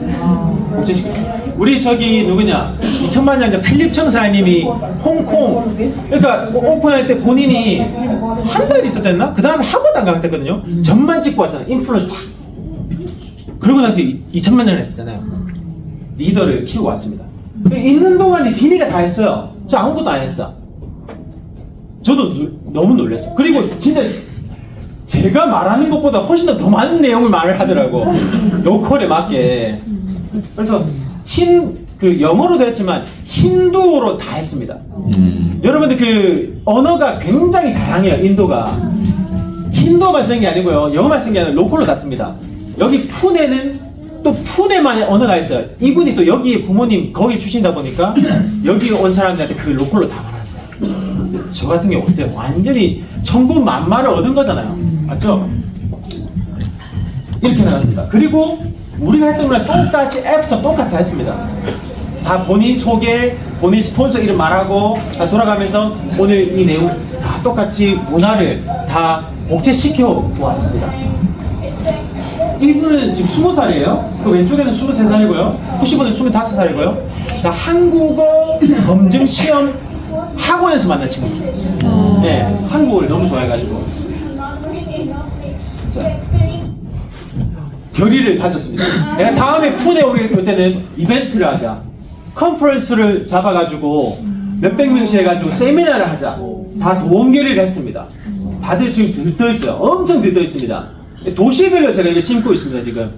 [SPEAKER 1] 복제시키고. 우리 저기 누구냐 2000만 년 전 필립 청사님이 홍콩 그러니까 오픈할 때 본인이 한 달 있었댔나? 그 다음에 한 번도 안 가봤거든요. 전만 찍고 왔잖아요. 인플루언서 탁. 그러고 나서 2000만 년을 했잖아요. 리더를 키우고 왔습니다. 있는 동안에 디니가 다 했어요. 저 아무것도 안 했어. 저도 너무 놀랐어요. 그리고 진짜 제가 말하는 것보다 훨씬 더 많은 내용을 말을 하더라고. 로컬에 맞게. 그래서 그 영어로도 했지만 힌두어로 다 했습니다. 여러분들 그 언어가 굉장히 다양해요. 인도가 힌두어만 쓰는 게 아니고요, 영어만 쓰는 게 아니라 로컬로 다 씁니다. 여기 푸네는 또 푸네만의 언어가 있어요. 이분이 또 여기 부모님 거기 출신이다 보니까 여기 온 사람들한테 그 로컬로 다 말하는 거예요. 저 같은 경우 어때요? 완전히 천군만마를 얻은 거잖아요. 맞죠? 이렇게 나갔습니다. 그리고 우리가 했던 거랑 똑같이 애프터 똑같이 다 했습니다. 다 본인 소개, 본인 스폰서 이름 말하고 다 돌아가면서 오늘 이 내용 다 똑같이 문화를 다 복제시켜 보았습니다. 이분은 지금 20살이에요. 그 왼쪽에는 23살이고요. 90분은 25살이고요. 다 한국어 검증 시험 학원에서 만난 친구들. 네, 한국어를 너무 좋아해가지고. 자, 결의를 다졌습니다. 내가 다음에 푸네 올 때는 이벤트를 하자. 컨퍼런스를 잡아가지고 몇백 명씩 해가지고 세미나를 하자. 다 동결의를 했습니다. 다들 지금 들떠있어요. 엄청 들떠있습니다. 도시별로 제가 이걸 심고 있습니다, 지금.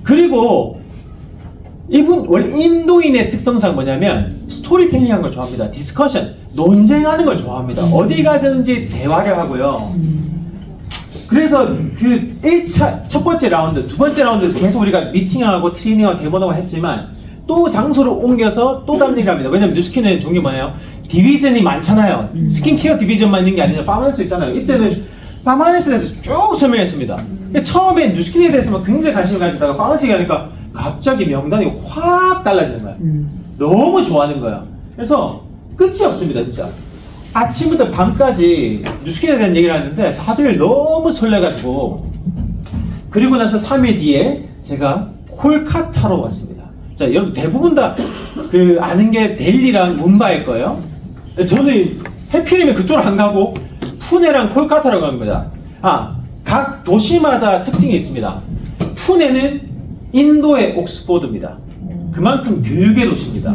[SPEAKER 1] 그리고 이분 원래 인도인의 특성상 뭐냐면 스토리텔링 하는 걸 좋아합니다. 디스커션, 논쟁하는 걸 좋아합니다. 어디 가서든지 대화를 하고요. 그래서 그 1차 첫 번째 라운드, 두 번째 라운드에서 계속 우리가 미팅하고 트레이닝하고 데모하고 했지만 또 장소를 옮겨서 또 다른 얘기를 합니다. 왜냐면 뉴스킨은 종류 뭐예요? 디비전이 많잖아요. 스킨케어 디비전만 있는 게 아니라 파마네스 있잖아요. 이때는 파마네스에 대해서 쭉 설명했습니다. 처음에 뉴스킨에 대해서만 굉장히 관심을 가지다가 파마네스 얘기하니까 갑자기 명단이 확 달라지는 거예요. 너무 좋아하는 거예요. 그래서 끝이 없습니다, 진짜. 아침부터 밤까지 뉴스킨에 대한 얘기를 하는데 다들 너무 설레가지고, 그리고 나서 3일 뒤에 제가 콜카타로 왔습니다. 자, 여러분 대부분 다 그 아는 게 델리랑 뭄바이일 거예요. 저는 해피리면 그쪽으로 안 가고 푸네랑 콜카타로 간 겁니다. 각 도시마다 특징이 있습니다. 푸네는 인도의 옥스포드입니다. 그만큼 교육의 도시입니다.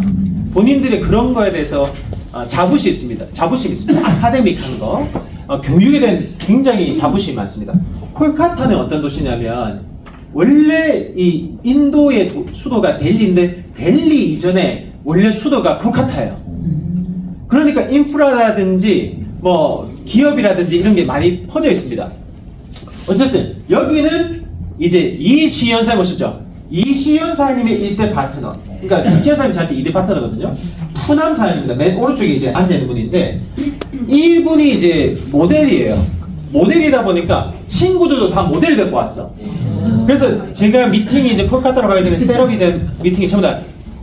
[SPEAKER 1] 본인들의 그런 거에 대해서 자부심이 있습니다. 자부심이 있습니다. 아카데믹한 거, 교육에 대한 굉장히 자부심이 많습니다. 콜카타는 어떤 도시냐면 원래 이 인도의 수도가 델리인데 델리 이전에 원래 수도가 콜카타예요. 그러니까 인프라라든지 뭐 기업이라든지 이런 게 많이 퍼져 있습니다. 어쨌든 여기는 이제 이시연 사님 오셨죠? 이시연 사님의 일대 파트너. 그러니까 이시연 사님 저한테 2대 파트너거든요. 푸남 사님입니다. 맨 오른쪽에 이제 앉아 있는 분인데 이분이 이제 모델이에요. 모델이다 보니까 친구들도 다 모델이 데리고 왔어. 그래서 제가 미팅이 이제 콜카타로 가야 되는 셋업이 된 미팅이 전부 다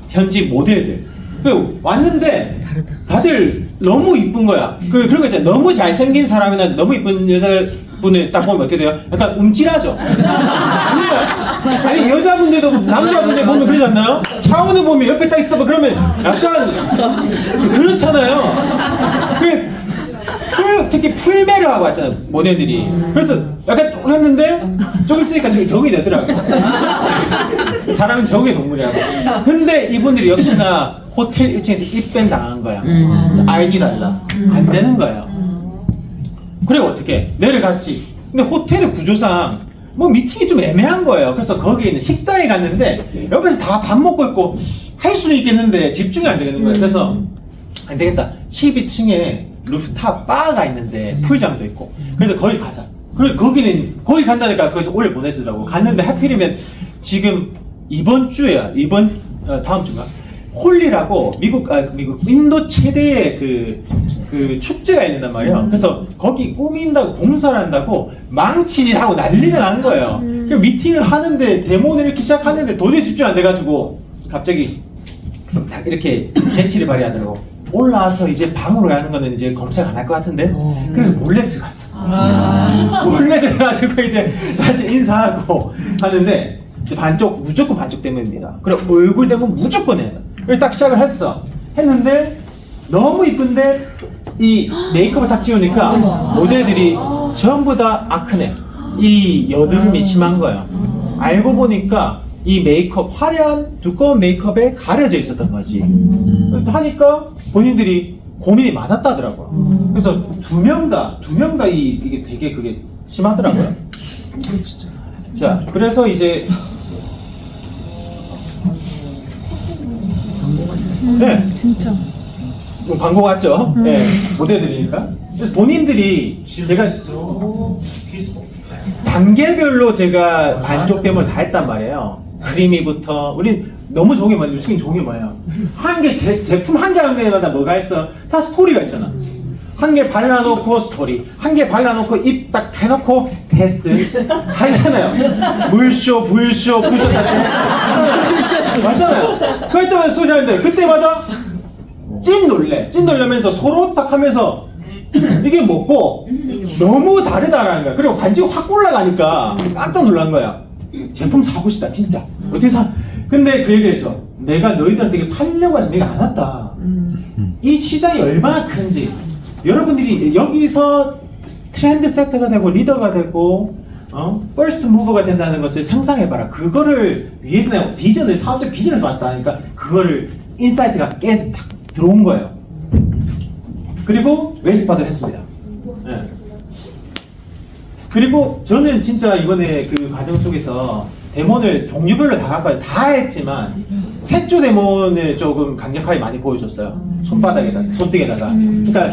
[SPEAKER 1] 현지 모델들. 그리고 왔는데 다들 너무 이쁜 거야. 그런 거 있잖아. 너무 잘생긴 사람이나 너무 이쁜 여자분을 딱 보면 어떻게 돼요? 약간 움찔하죠? 아니 여자분들도 남자분들 보면 그러지 않나요? 차원을 보면 옆에 딱 있어 봐. 그러면 약간 그렇잖아요. 특히 풀메를 하고 왔잖아요, 모델들이. 그래서 약간 했는데 좀 있으니까 저기 적응이 되더라고요. 사람은 적응의 동물이라고. 근데 이분들이 역시나 호텔 1층에서 입밴 당한 거야. 알기 달라. 안 되는 거예요. 그리고 어떻게 내려갔지. 근데 호텔의 구조상 뭐 미팅이 좀 애매한 거예요. 그래서 거기에 있는 식당에 갔는데 옆에서 다 밥 먹고 있고 할 수는 있겠는데 집중이 안 되는 거예요. 그래서 안 되겠다. 12층에 루프탑 바가 있는데 풀장도 있고. 그래서 거기 가자. 그리고 거기 간다니까 거기서 올려 보내주더라고. 갔는데 하필이면 지금 이번 주에야. 다음 주인가? 홀리라고 미국 인도 최대의 그 축제가 있는단 말이에요. 그래서 거기 꾸민다고 공사를 한다고 망치질하고 난리가 난 거예요. 그래서 미팅을 하는데 데모를 이렇게 시작하는데 도저히 집중 안 돼가지고 갑자기 딱 이렇게 재치를 발휘하더라고. 올라와서 이제 방으로 가는 거는 이제 검색 안 할 것 같은데 그래서 몰래 들어갔어. 몰래 들어가지고 이제 다시 인사하고 하는데 이제 무조건 반쪽 때문입니다. 그리고 얼굴 때문에 무조건 해야 돼. 그래서 딱 시작을 했는데 너무 이쁜데 이 메이크업을 딱 지우니까 모델들이 전부 다 아크네, 이 여드름이 심한 거예요. 알고 보니까 이 메이크업, 화려한 두꺼운 메이크업에 가려져 있었던 거지. 하니까 본인들이 고민이 많았다더라고요. 그래서 두 명 다 이게 되게 그게 심하더라고요. 자, 그래서 이제 네.
[SPEAKER 2] 진짜.
[SPEAKER 1] 광고 같죠? 네, 모델들이니까. 그래서 본인들이 제가 단계별로 제가 만족됨을 다 했단 말이에요. 크리미부터, 우린 너무 좋은 게 뭐야? 뉴스킨 좋은 게 뭐예요? 한 개, 제품 한 개 한 개마다 뭐가 있어? 다 스토리가 있잖아. 한 개 발라놓고 스토리, 한 개 발라놓고 입 딱 대놓고 테스트 하잖아요. 물쇼, 불쇼 다 맞잖아요. 그럴 때마다 소리 하는데 그때마다 찐 놀래면서 서로 딱 하면서 이게 뭐고 너무 다르다라는 거야. 그리고 반지가 확 올라가니까 깜짝 놀란 거야. 제품 사고 싶다 진짜. 어떻게 사? 근데 그 얘기를 했죠. 내가 너희들한테 이게 팔려고 해서 내가 안 왔다. 이 시장이 얼마나 큰지 여러분들이 여기서 트렌드 세터가 되고 리더가 되고 퍼스트 무버가 된다는 것을 상상해봐라. 그거를 위해서 내가 비전을, 사업적 비전을 왔다니까 그거를 인사이트가 깨져 탁 들어온 거예요. 그리고 웨스파도 했습니다. 네. 그리고 저는 진짜 이번에 그 과정 속에서 데몬을 종류별로 다 갖고 다 했지만 색조 데몬을 조금 강력하게 많이 보여줬어요. 손바닥에다가, 손등에다가. 그러니까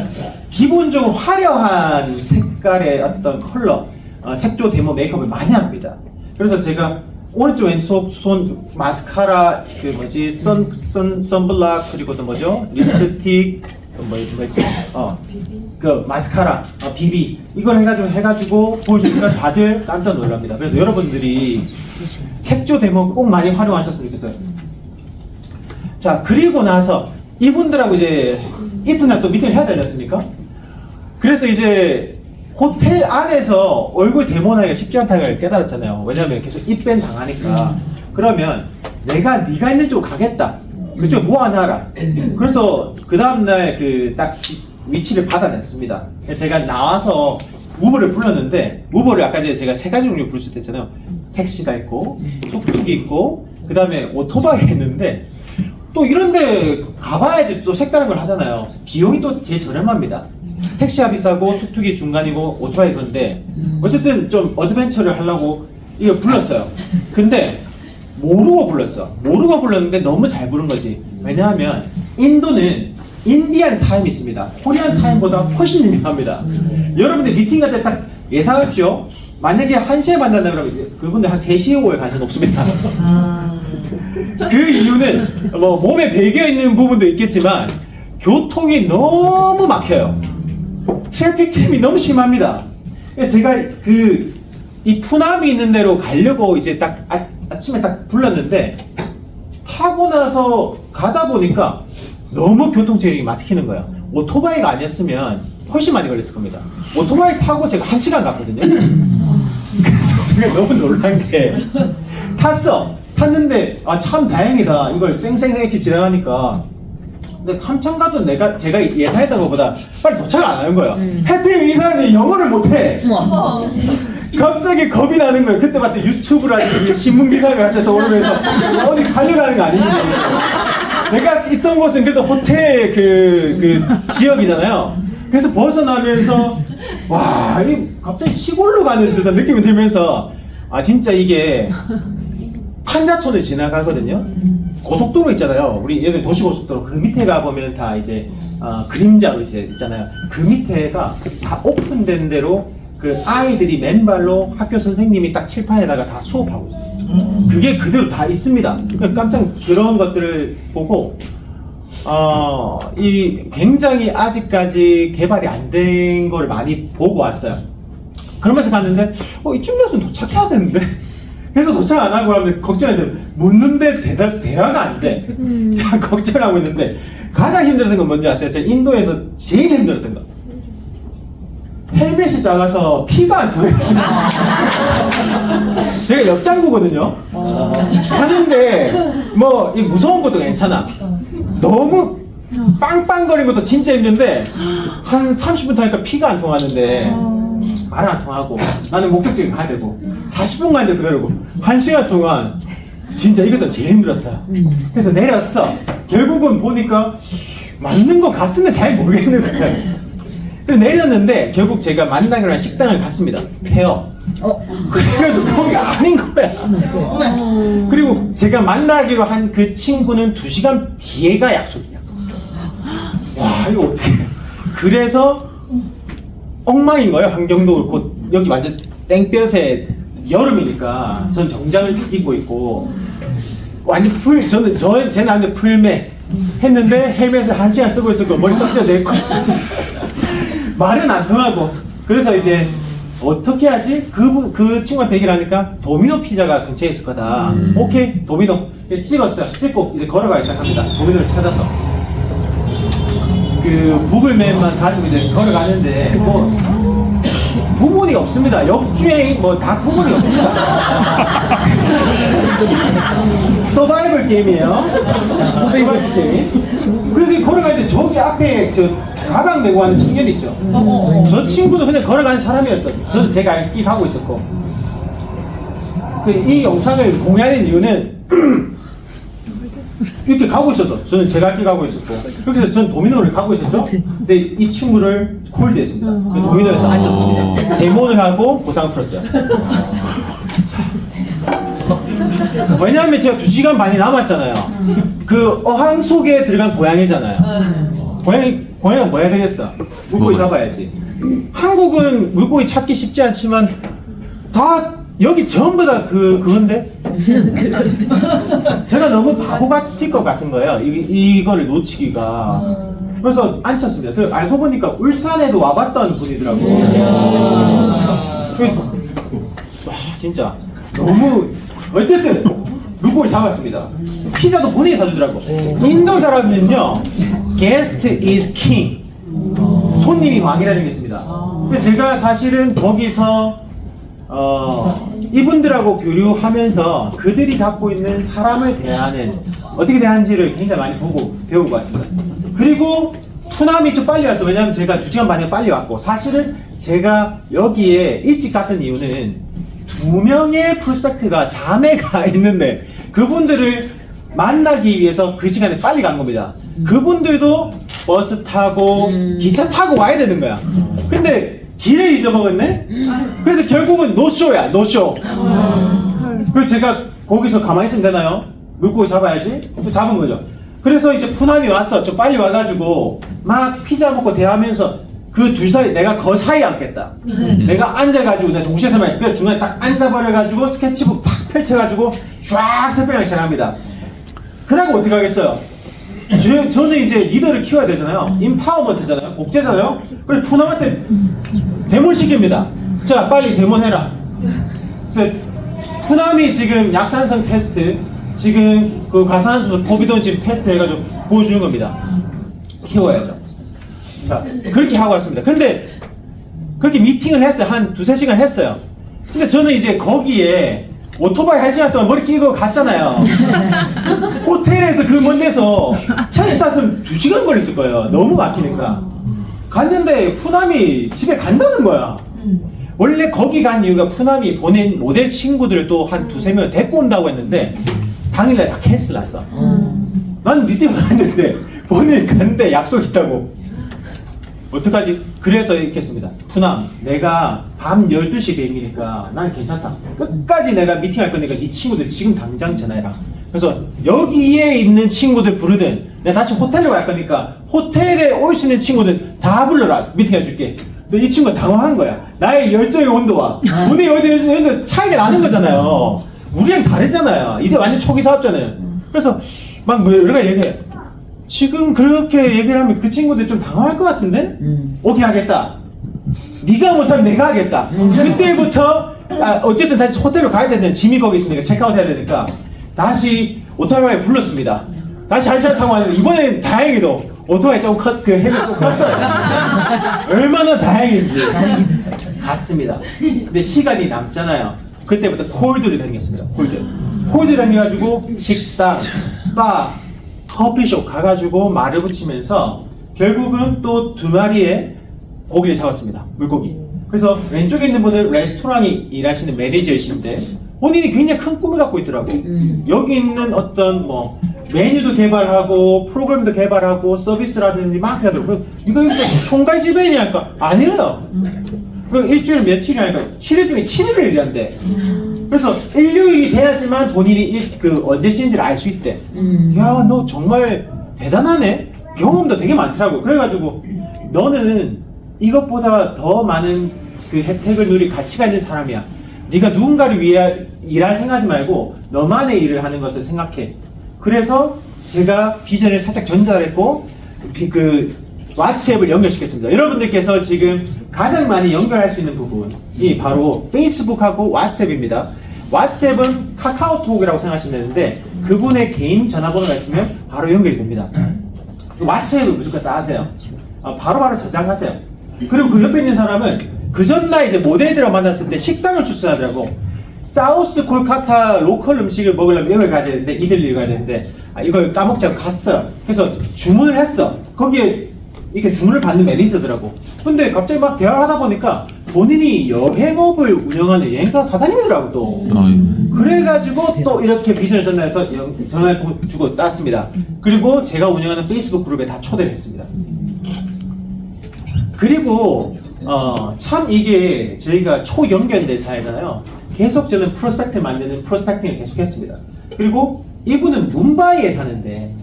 [SPEAKER 1] 기본적으로 화려한 색깔의 어떤 컬러, 색조 데몬 메이크업을 많이 합니다. 그래서 제가 오른쪽 왼쪽 손 마스카라, 그 뭐지, 선블락, 그리고 또 뭐죠? 립스틱, 뭐였지? 그 마스카라, 비비 이걸 해가지고 보여주니까 다들 깜짝 놀랍니다. 그래서 여러분들이 색조 데몬 꼭 많이 활용하셨으면 좋겠어요. 자, 그리고 나서 이분들하고 이제 이튿날 또 미팅을 해야 되지 않습니까? 그래서 이제 호텔 안에서 얼굴 데몬하기가 쉽지 않다는 걸 깨달았잖아요. 왜냐면 계속 입밴 당하니까. 그러면 네가 있는 쪽으로 가겠다. 그쪽 모아놔라. 그래서 그 다음날 그 딱 위치를 받아냈습니다. 제가 나와서 우버를 불렀는데, 우버를 아까 제가 세 가지 종류 부를 수 있잖아요. 택시가 있고, 뚝뚝이 있고, 그 다음에 오토바이가 있는데, 또 이런데 가봐야지 또 색다른 걸 하잖아요. 비용이 또 제일 저렴합니다. 택시가 비싸고 툭툭이 중간이고 오토바이 그런데 어쨌든 좀 어드벤처를 하려고 이거 불렀어요. 근데 모르고 불렀는데 너무 잘 부른 거지. 왜냐하면 인도는 인디안 타임이 있습니다. 코리안 타임보다 훨씬 유명합니다. 여러분들 미팅 갈 때 딱 예상하십시오. 만약에 1시에 만난다 그러면 그분들 한 3시에 올 가능성이 없습니다. 그 이유는 뭐 몸에 배겨 있는 부분도 있겠지만 교통이 너무 막혀요. 트래픽 잼이 너무 심합니다. 제가 이 푸나미 있는 데로 가려고 이제 딱 아침에 딱 불렀는데 타고 나서 가다 보니까 너무 교통체력이 막히는 거예요. 오토바이가 아니었으면 훨씬 많이 걸렸을 겁니다. 오토바이 타고 제가 1시간 갔거든요. 그래서 제가 너무 놀란 게 탔는데 참 다행이다. 이걸 쌩쌩 이렇게 지나가니까. 근데 한참 가도 제가 예상했던 것보다 빨리 도착을 안 하는 거예요. 해필 이 사람이 영어를 못해. 갑자기 겁이 나는 거예요. 그때 봤더니 유튜브라든지 신문 기사가 갑자기 떠오르면서 어디 가려가는 거 아닌지. 내가 있던 곳은 그래도 호텔 그 지역이잖아요. 그래서 벗어나면서 와, 이 갑자기 시골로 가는 듯한 느낌이 들면서 진짜 이게 판자촌을 지나가거든요. 고속도로 있잖아요. 우리 예를 도시고속도로 그 밑에 가보면 다 이제 그림자로 이제 있잖아요. 그 밑에가 다 오픈된 대로 그 아이들이 맨발로 학교 선생님이 딱 칠판에다가 다 수업하고 있어요. 그게 그대로 다 있습니다. 그러니까 깜짝 그런 것들을 보고 이 굉장히 아직까지 개발이 안 된 걸 많이 보고 왔어요. 그러면서 갔는데 이쯤 됐으면 도착해야 되는데 그래서 도착 안 하고 하면 걱정했는데 묻는데 대화가 안 돼. 걱정하고 있는데 가장 힘들었던 건 뭔지 아세요? 제가 인도에서 제일 힘들었던 거. 헬멧이 작아서 피가 안 통해가지고 제가 옆장구거든요. 하는데 뭐 이 무서운 것도 괜찮아. 너무 빵빵거리는 것도 진짜 힘든데 한 30분 타니까 피가 안 통하는데 말 안 통하고 나는 목적지에 가야 되고 40분 가는데 그대로고 1시간 동안 진짜 이것도 제일 힘들었어요. 그래서 내렸어. 결국은 보니까 맞는 것 같은데 잘 모르겠는 거예요. 그래서 내렸는데 결국 제가 만나기로 한 식당을 갔습니다. 페어. 그래서 거기 아닌 거야. 그리고 제가 만나기로 한 그 친구는 2시간 뒤에가 약속이야. 와, 이거 어떻게. 그래서 엉망인 거예요. 환경도 그렇고. 여기 완전 땡볕에 여름이니까 전 정장을 입고 있고. 완전 제 나름대로 풀매 했는데 헬멧을 1시간 쓰고 있었고 머리 꺾여져 있고 말은 안 통하고. 그래서 이제 어떻게 하지? 그 친구한테 얘기를 하니까 도미노 피자가 근처에 있을 거다. 오케이, 도미노. 찍었어요. 찍고 이제 걸어가기 시작합니다. 도미노를 찾아서. 그 구글맵만 가지고 이제 걸어가는데 뭐 구분이 없습니다. 역주행 뭐 다 구분이 없습니다. 서바이벌 게임이에요. 서바이벌 게임. 그래서 걸어가는데 저기 앞에 저 가방 메고 가는 청년 있죠. 저 친구도 그냥 걸어가는 사람이었어요. 저도 제가 알기 가고 있었고. 이 영상을 공유하는 이유는 이렇게 가고 있었어. 저는 제가 알기 가고 있었고. 그렇게 해서 전 도미노를 가고 있었죠. 근데 이 친구를 콜드했습니다. 도미노에서 앉았습니다. 데모를 하고 보상을 풀었어요. 왜냐하면 제가 2시간 반이 남았잖아요. 그 어항 속에 들어간 고양이잖아요. 고양이가 뭐 해야 되겠어? 물고기 잡아야지. 한국은 물고기 찾기 쉽지 않지만 다 여기 전부 다 그건데 제가 너무 바보 같을 것 같은 거예요. 이거를 놓치기가. 그래서 앉혔습니다. 그 알고 보니까 울산에도 와봤던 분이더라고요. 와, 진짜 너무. 어쨌든 물고기 잡았습니다. 피자도 본인이 사주더라고. 인도 사람은요, guest is king. 손님이 왕이라는 게 있습니다. 근데 제가 사실은 거기서 이분들하고 교류하면서 그들이 갖고 있는 사람을 대하는, 어떻게 대하는지를 굉장히 많이 보고 배우고 왔습니다. 그리고 푸남이 좀 빨리 왔어. 왜냐면 제가 2시간 반에 빨리 왔고, 사실은 제가 여기에 일찍 갔던 이유는 2명의 프로스펙트가 자매가 있는데 그분들을 만나기 위해서 그 시간에 빨리 간 겁니다. 그분들도 버스 타고 기차 타고 와야 되는 거야. 근데 길을 잊어먹었네? 그래서 결국은 노쇼야, 노쇼. 그래서 제가 거기서 가만히 있으면 되나요? 물고기 잡아야지? 또 잡은 거죠. 그래서 이제 푸남이 왔어. 좀 빨리 와가지고 막 피자 먹고 대하면서 그 둘 사이 내가 그 사이에 앉겠다. 내가 앉아가지고 내가 동시에 설명해. 그래서 중간에 딱 앉아버려가지고 스케치북 탁 펼쳐가지고 쫙 설명하기 시작합니다. 그러고 어떻게 하겠어요? 저는 이제 리더를 키워야 되잖아요. 임파워먼트잖아요. 복제잖아요. 그래서 푸남한테 데몬 시킵니다. 자, 빨리 데몬해라. 그래서 푸남이 지금 약산성 테스트, 지금 그 가산수 포비돈 지금 테스트 해가지고 보여주는 겁니다. 키워야죠. 자, 그렇게 하고 왔습니다. 근데 그렇게 미팅을 했어요. 한 2-3시간 했어요. 근데 저는 이제 거기에 오토바이 1시간 동안 머리 끼고 갔잖아요. 호텔에서 그 먼 데서 택시 탔으면 2시간 걸렸을 거예요. 너무 막히니까. 갔는데 푸남이 집에 간다는 거야. 원래 거기 간 이유가 푸남이 보낸 모델 친구들을 또 한 2-3명 데리고 온다고 했는데 당일날 다 캔슬 났어. 나는 니 때문에 왔는데 본인이 갔는데 약속 있다고. 어떡하지? 그래서 이렇게 했습니다. 푸남, 내가 밤 12시 비행기니까 난 괜찮다. 끝까지 내가 미팅할 거니까 네 친구들 지금 당장 전화해라. 그래서 여기에 있는 친구들 부르든 내가 다시 호텔로 갈 거니까 호텔에 올 수 있는 친구들 다 불러라. 미팅해 줄게. 근데 이 친구가 당황한 거야. 나의 열정의 온도와 분의 열정의 온도 차이가 나는 거잖아요. 우리랑 다르잖아요. 이제 완전 초기 사업자는. 그래서 막 뭐 여러 가지 얘기해. 지금 그렇게 얘기를 하면 그 친구들 좀 당황할 것 같은데? 오케이, 하겠다. 네가 못하면 내가 하겠다. 그때부터 어쨌든 다시 호텔로 가야 되잖아요. 짐이 거기 있으니까 체크아웃 해야 되니까 다시 오토바이 불렀습니다. 다시 1시간 타고 왔는데 이번엔 다행히도 오토바이 좀 헬멧 좀 컸어요. 얼마나 다행인지. 갔습니다. 근데 시간이 남잖아요. 그때부터 콜드를 다녔습니다. 콜드 다녀가지고 식당, 바, 커피숍 가가지고 말을 붙이면서 결국은 또 2마리의 고기를 잡았습니다. 물고기. 그래서 왼쪽에 있는 분은 레스토랑이 일하시는 매니저이신데 본인이 굉장히 큰 꿈을 갖고 있더라고. 여기 있는 어떤 뭐 메뉴도 개발하고 프로그램도 개발하고 서비스라든지 막 해가지고 이거 총괄 지배인이랄까 아니래요. 그리고 일주일 며칠이 아니까 7일 중에 7일을 일한대. 그래서 일요일이 돼야지만 본인이 언제 쉬는지를 알 수 있대. 야, 너 정말 대단하네. 경험도 되게 많더라고. 그래가지고 너는 이것보다 더 많은 그 혜택을 누릴 가치가 있는 사람이야. 네가 누군가를 위해 일할 생각하지 말고 너만의 일을 하는 것을 생각해. 그래서 제가 비전을 살짝 전달했고 왓츠앱을 연결시켰습니다. 여러분들께서 지금 가장 많이 연결할 수 있는 부분이 바로 페이스북하고 왓츠앱입니다. 왓츠앱은 카카오톡이라고 생각하시면 되는데 그분의 개인 전화번호가 있으면 바로 연결이 됩니다. 왓츠앱을 무조건 따세요. 바로바로 저장하세요. 그리고 그 옆에 있는 사람은 그 전날 이제 모델들을 만났을 때 식당을 추천하더라고. 사우스 콜카타 로컬 음식을 먹으려면 이걸 가야 되는데 이들리를 가야 되는데 이걸 까먹자고 갔어요. 그래서 주문을 했어. 거기에 이렇게 주문을 받는 매니저더라고. 근데 갑자기 막 대화를 하다 보니까 본인이 여행업을 운영하는 여행사 사장님이더라고 또. 그래가지고 또 이렇게 비전을 전달해서 전화를 주고 땄습니다. 그리고 제가 운영하는 페이스북 그룹에 다 초대를 했습니다. 그리고 참 이게 저희가 초연결된 사회잖아요. 계속 저는 프로스펙트를 만드는 프로스펙팅을 계속했습니다. 그리고 이분은 뭄바이에 사는데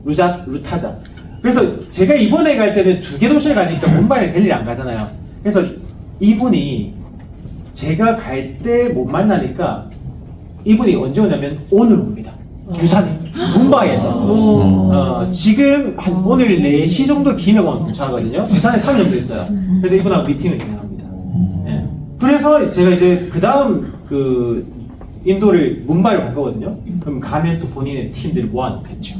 [SPEAKER 1] 루타자. 그래서 제가 이번에 갈 때는 2개 도시를 가니까 뭄바이를 델리를 안 가잖아요. 그래서 이분이 제가 갈 때 못 만나니까 이분이 언제 오냐면 오늘 옵니다. 부산에 뭄바이에서 지금 한 오늘 4시 정도 기내공 도착하거든요. 부산에 3년 정도 있어요. 그래서 이분하고 미팅을 진행합니다. 예. 그래서 제가 이제 그 다음 인도를 뭄바이로 갈 거거든요. 그럼 가면 또 본인의 팀들을 모아놓겠죠.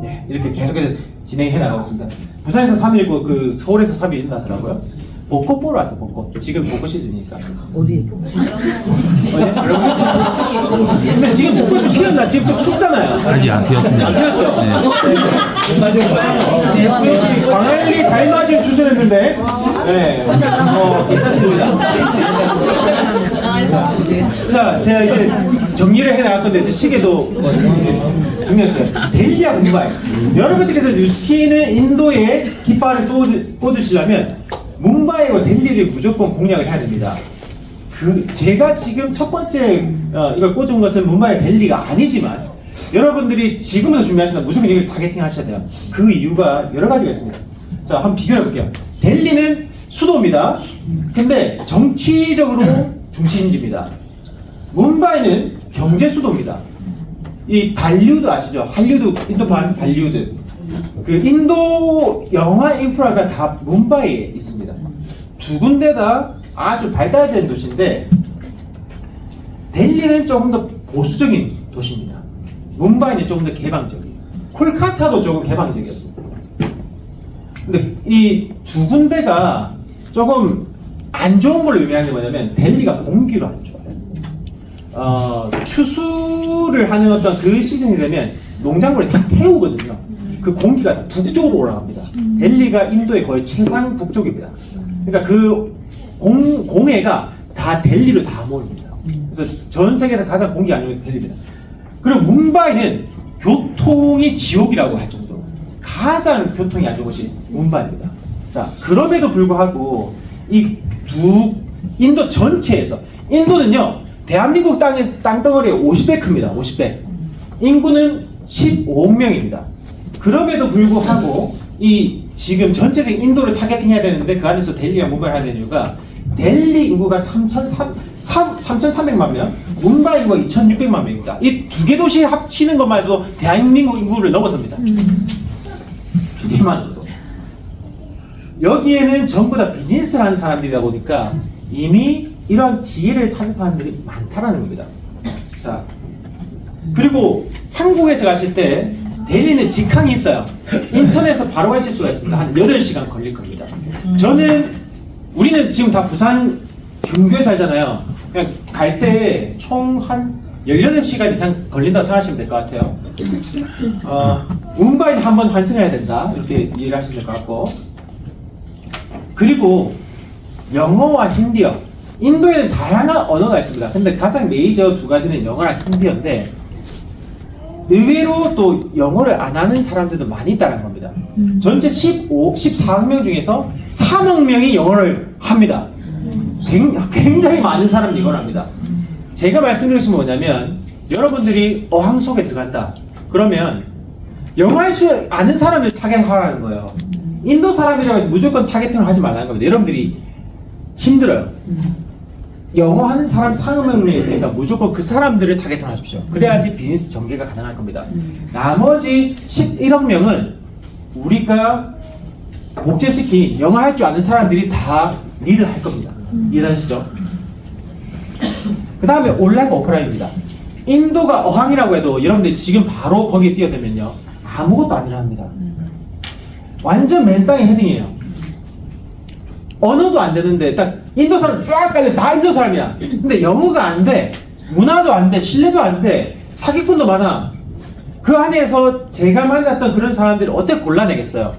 [SPEAKER 1] 예. 이렇게 계속해서 진행해 나가고 있습니다. 부산에서 3일고 서울에서 3일 일어나더라고요. 벚꽃 보러 왔어, 벚꽃. 지금 벚꽃 시즌이니까.
[SPEAKER 2] 어디?
[SPEAKER 1] 근데 지금 벚꽃이 피었나? 지금 좀 춥잖아요.
[SPEAKER 3] 아직 안 피었습니다.
[SPEAKER 1] 안 피었죠? 네. 광안리 달맞이를 추천했는데, 네. 괜찮습니다. 자, 제가 이제 정리를 해 나갈 건데, 시계도 정리할게요. 델리와 뭄바이. 여러분들께서 뉴스키는 인도에 깃발을 꽂으시려면 뭄바이와 델리를 무조건 공략을 해야 됩니다. 제가 지금 첫 번째 이걸 꽂은 것은 뭄바이 델리가 아니지만 여러분들이 지금부터 준비하시면 무조건 이걸 타겟팅 하셔야 돼요. 그 이유가 여러 가지가 있습니다. 자, 한번 비교해 볼게요. 델리는 수도입니다. 근데 정치적으로 중심지입니다. 뭄바이는 경제 수도입니다. 이 발리우드 아시죠? 할리우드, 인도판 발리우드. 인도 영화 인프라가 다 뭄바이에 있습니다. 2군데 다 아주 발달된 도시인데 델리는 조금 더 보수적인 도시입니다. 뭄바이는 조금 더 개방적이에요. 콜카타도 조금 개방적이었습니다. 근데 이 2군데가 조금 안 좋은 걸로 유명한 게 뭐냐면 델리가 공기로 안 좋아요. 추수를 하는 어떤 그 시즌이 되면 농작물을 다 태우거든요. 그 공기가 다 북쪽으로 올라갑니다. 델리가 인도의 거의 최상 북쪽입니다. 그러니까 공해가 다 델리로 다 모입니다. 그래서 전 세계에서 가장 공기 안 좋은 게 델리입니다. 그리고 뭄바이는 교통이 지옥이라고 할 정도로 가장 교통이 안 좋은 곳이 뭄바이입니다. 자, 그럼에도 불구하고 인도 전체에서 인도는요 대한민국 땅덩어리의 50배 큽니다. 50배. 인구는 15억 명입니다. 그럼에도 불구하고 지금 전체적인 인도를 타겟팅해야 되는데 그 안에서 델리와 뭄바이를 하는 이유가 델리 인구가 3,300만 명, 뭄바이 인구가 2,600만 명입니다. 이 2개 도시 합치는 것만 해도 대한민국 인구를 넘어섭니다. 2개만 해도. 여기에는 전부 다 비즈니스를 하는 사람들이다 보니까 이미 이런 기회를 찾은 사람들이 많다라는 겁니다. 자, 그리고 한국에서 가실 때 델리는 직항이 있어요. 인천에서 바로 가실 수가 있습니다. 한 8시간 걸릴 겁니다. 우리는 지금 다 부산 근교에 살잖아요. 그냥 갈 때 총 한 18시간 이상 걸린다고 생각하시면 될 것 같아요. 뭄바이는 한번 환승해야 된다. 이렇게 이해를 하시면 될 것 같고. 그리고 영어와 힌디어. 인도에는 다양한 언어가 있습니다. 근데 가장 메이저 두 가지는 영어랑 힌디인데 의외로 또 영어를 안 하는 사람들도 많이 있다는 겁니다. 전체 14억 명 중에서 3억 명이 영어를 합니다. 굉장히 많은 사람이 영어를 합니다. 제가 말씀드리는 것은 뭐냐면 여러분들이 어항 속에 들어간다. 그러면 영어 할 줄 아는 사람을 타겟하라는 거예요. 인도 사람이라고 해서 무조건 타겟팅을 하지 말라는 겁니다. 여러분들이 힘들어요. 영어 하는 사람 3억 명이 있으니까 무조건 그 사람들을 타겟팅 하십시오. 그래야지 비즈니스 전개가 가능할 겁니다. 나머지 11억 명은 우리가 복제시킨 영어 할 줄 아는 사람들이 다 리드할 겁니다. 이해하시죠? 그 다음에 온라인과 오프라인입니다. 인도가 어항이라고 해도 여러분들 지금 바로 거기에 뛰어들면요 아무것도 안 일어납니다. 완전 맨 땅에 헤딩이에요. 언어도 안 되는데 딱 인도 사람 쫙 깔려서 다 인도 사람이야. 근데 영어가 안 돼. 문화도 안 돼. 신뢰도 안 돼. 사기꾼도 많아. 그 안에서 제가 만났던 그런 사람들을 어떻게 골라내겠어요?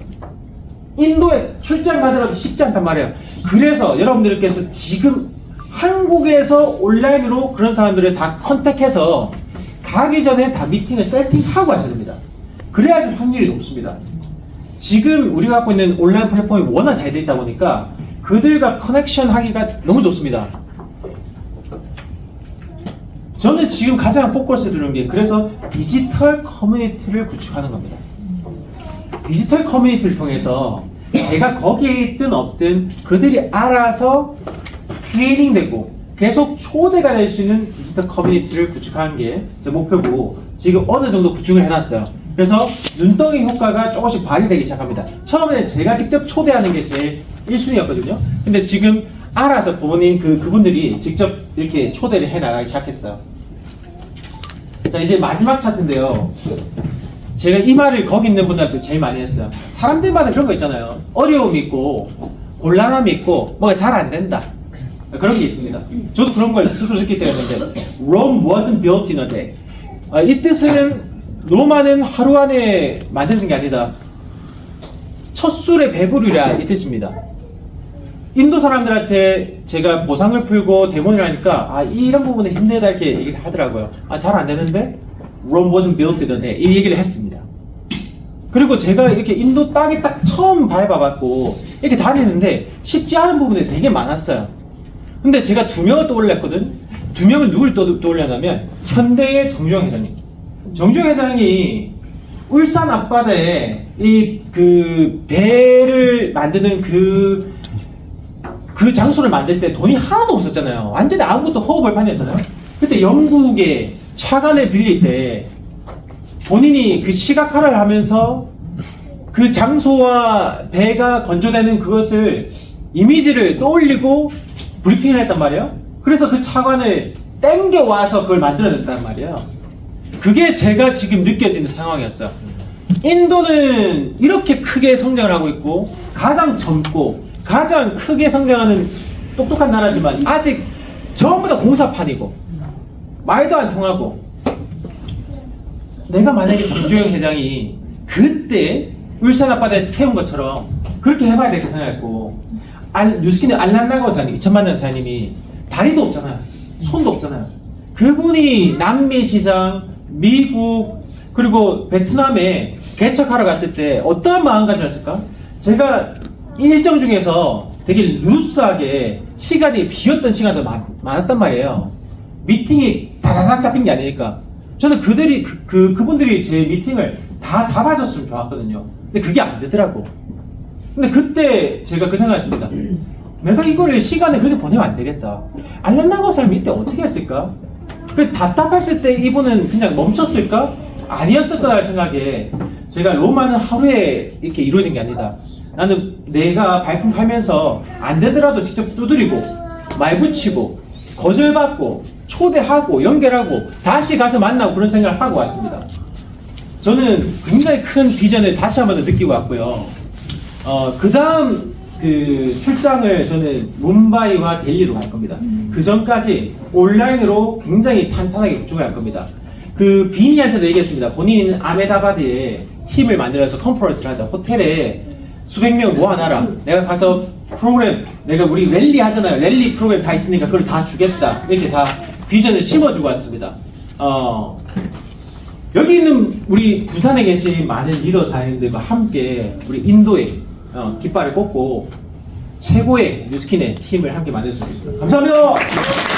[SPEAKER 1] 인도에 출장 가더라도 쉽지 않단 말이에요. 그래서 여러분들께서 지금 한국에서 온라인으로 그런 사람들을 다 컨택해서 가기 전에 다 미팅을 세팅하고 하셔야 됩니다. 그래야지 확률이 높습니다. 지금 우리가 갖고 있는 온라인 플랫폼이 워낙 잘 돼 있다 보니까 그들과 커넥션 하기가 너무 좋습니다. 저는 지금 가장 포커스 두는 게 그래서 디지털 커뮤니티를 구축하는 겁니다. 디지털 커뮤니티를 통해서 제가 거기에 있든 없든 그들이 알아서 트레이닝 되고 계속 초대가 될 수 있는 디지털 커뮤니티를 구축하는 게 제 목표고 지금 어느 정도 구축을 해놨어요. 그래서 눈덩이 효과가 조금씩 발휘되기 시작합니다. 처음에는 제가 직접 초대하는 게 제일 1순위였거든요. 근데 지금 알아서 그분들이 직접 이렇게 초대를 해 나가기 시작했어요. 자, 이제 마지막 차트인데요. 제가 이 말을 거기 있는 분들한테 제일 많이 했어요. 사람들마다 그런 거 있잖아요. 어려움이 있고 곤란함이 있고 뭐가 잘 안 된다. 그런 게 있습니다. 저도 그런 걸 스스로 느낄 때가 있는데 Rome wasn't built in a day. 이 뜻은 로마는 하루 안에 만드는 게 아니다. 첫 술에 배부르랴 이 뜻입니다. 인도 사람들한테 제가 보상을 풀고 데모를 하니까 이런 부분에 힘내다 이렇게 얘기를 하더라고요. 잘 안 되는데 Rome wasn't built in a day 이 얘기를 했습니다. 그리고 제가 이렇게 인도 땅에 딱 처음 밟아봤고 이렇게 다니는데 쉽지 않은 부분이 되게 많았어요. 근데 제가 두 명을 떠올렸거든. 두 명을 누굴 떠올렸냐면 현대의 정주영 회장님. 정주영 회장이 울산 앞바다에 그 배를 만드는 그 장소를 만들 때 돈이 하나도 없었잖아요. 완전히 아무것도 허허벌판이었잖아요. 그때 영국에 차관을 빌릴 때 본인이 그 시각화를 하면서 그 장소와 배가 건조되는 그것을 이미지를 떠올리고 브리핑을 했단 말이에요. 그래서 그 차관을 땡겨와서 그걸 만들어냈단 말이에요. 그게 제가 지금 느껴지는 상황이었어요. 인도는 이렇게 크게 성장을 하고 있고 가장 젊고 가장 크게 성장하는 똑똑한 나라지만 아직 전부 다 공사판이고 말도 안 통하고 내가 만약에 정주영 회장이 그때 울산 앞바다에 세운 것처럼 그렇게 해봐야 되겠다 생각했고 뉴스킨의 알란나고 사장님 2000만 년 사장님이 다리도 없잖아요. 손도 없잖아요. 그분이 남미 시장, 미국 그리고 베트남에 개척하러 갔을 때 어떤 마음가짐이었을까? 제가 일정 중에서 되게 루스하게 시간이 비었던 시간도 많았단 말이에요. 미팅이 다다닥 잡힌 게 아니니까. 저는 그분들이 제 미팅을 다 잡아줬으면 좋았거든요. 근데 그게 안 되더라고. 근데 그때 제가 그 생각했습니다. 내가 이거를 시간을 그렇게 보내면 안 되겠다. 알란나고 사람이 이때 어떻게 했을까? 그 답답했을 때 이분은 그냥 멈췄을까? 아니었을 거라는 생각에 제가 로마는 하루에 이렇게 이루어진 게 아니다. 나는 내가 발품 팔면서 안 되더라도 직접 두드리고 말 붙이고 거절받고 초대하고 연결하고 다시 가서 만나고 그런 생각을 하고 왔습니다. 저는 굉장히 큰 비전을 다시 한번 느끼고 왔고요. 그 다음 그 출장을 저는 뭄바이와 델리로 갈 겁니다. 그 전까지 온라인으로 굉장히 탄탄하게 구축을 할 겁니다. 그 비니한테도 얘기했습니다. 본인은 아메다바드에 팀을 만들어서 컨퍼런스를 하자. 호텔에 수백 명 모아놔라. 내가 가서 프로그램, 내가 우리 랠리 하잖아요. 랠리 프로그램 다 있으니까 그걸 다 주겠다. 이렇게 다 비전을 심어주고 왔습니다. 여기 있는 우리 부산에 계신 많은 리더 사장님들과 함께 우리 인도에 깃발을 꽂고 최고의 뉴스킨의 팀을 함께 만들 수 있습니다. 감사합니다.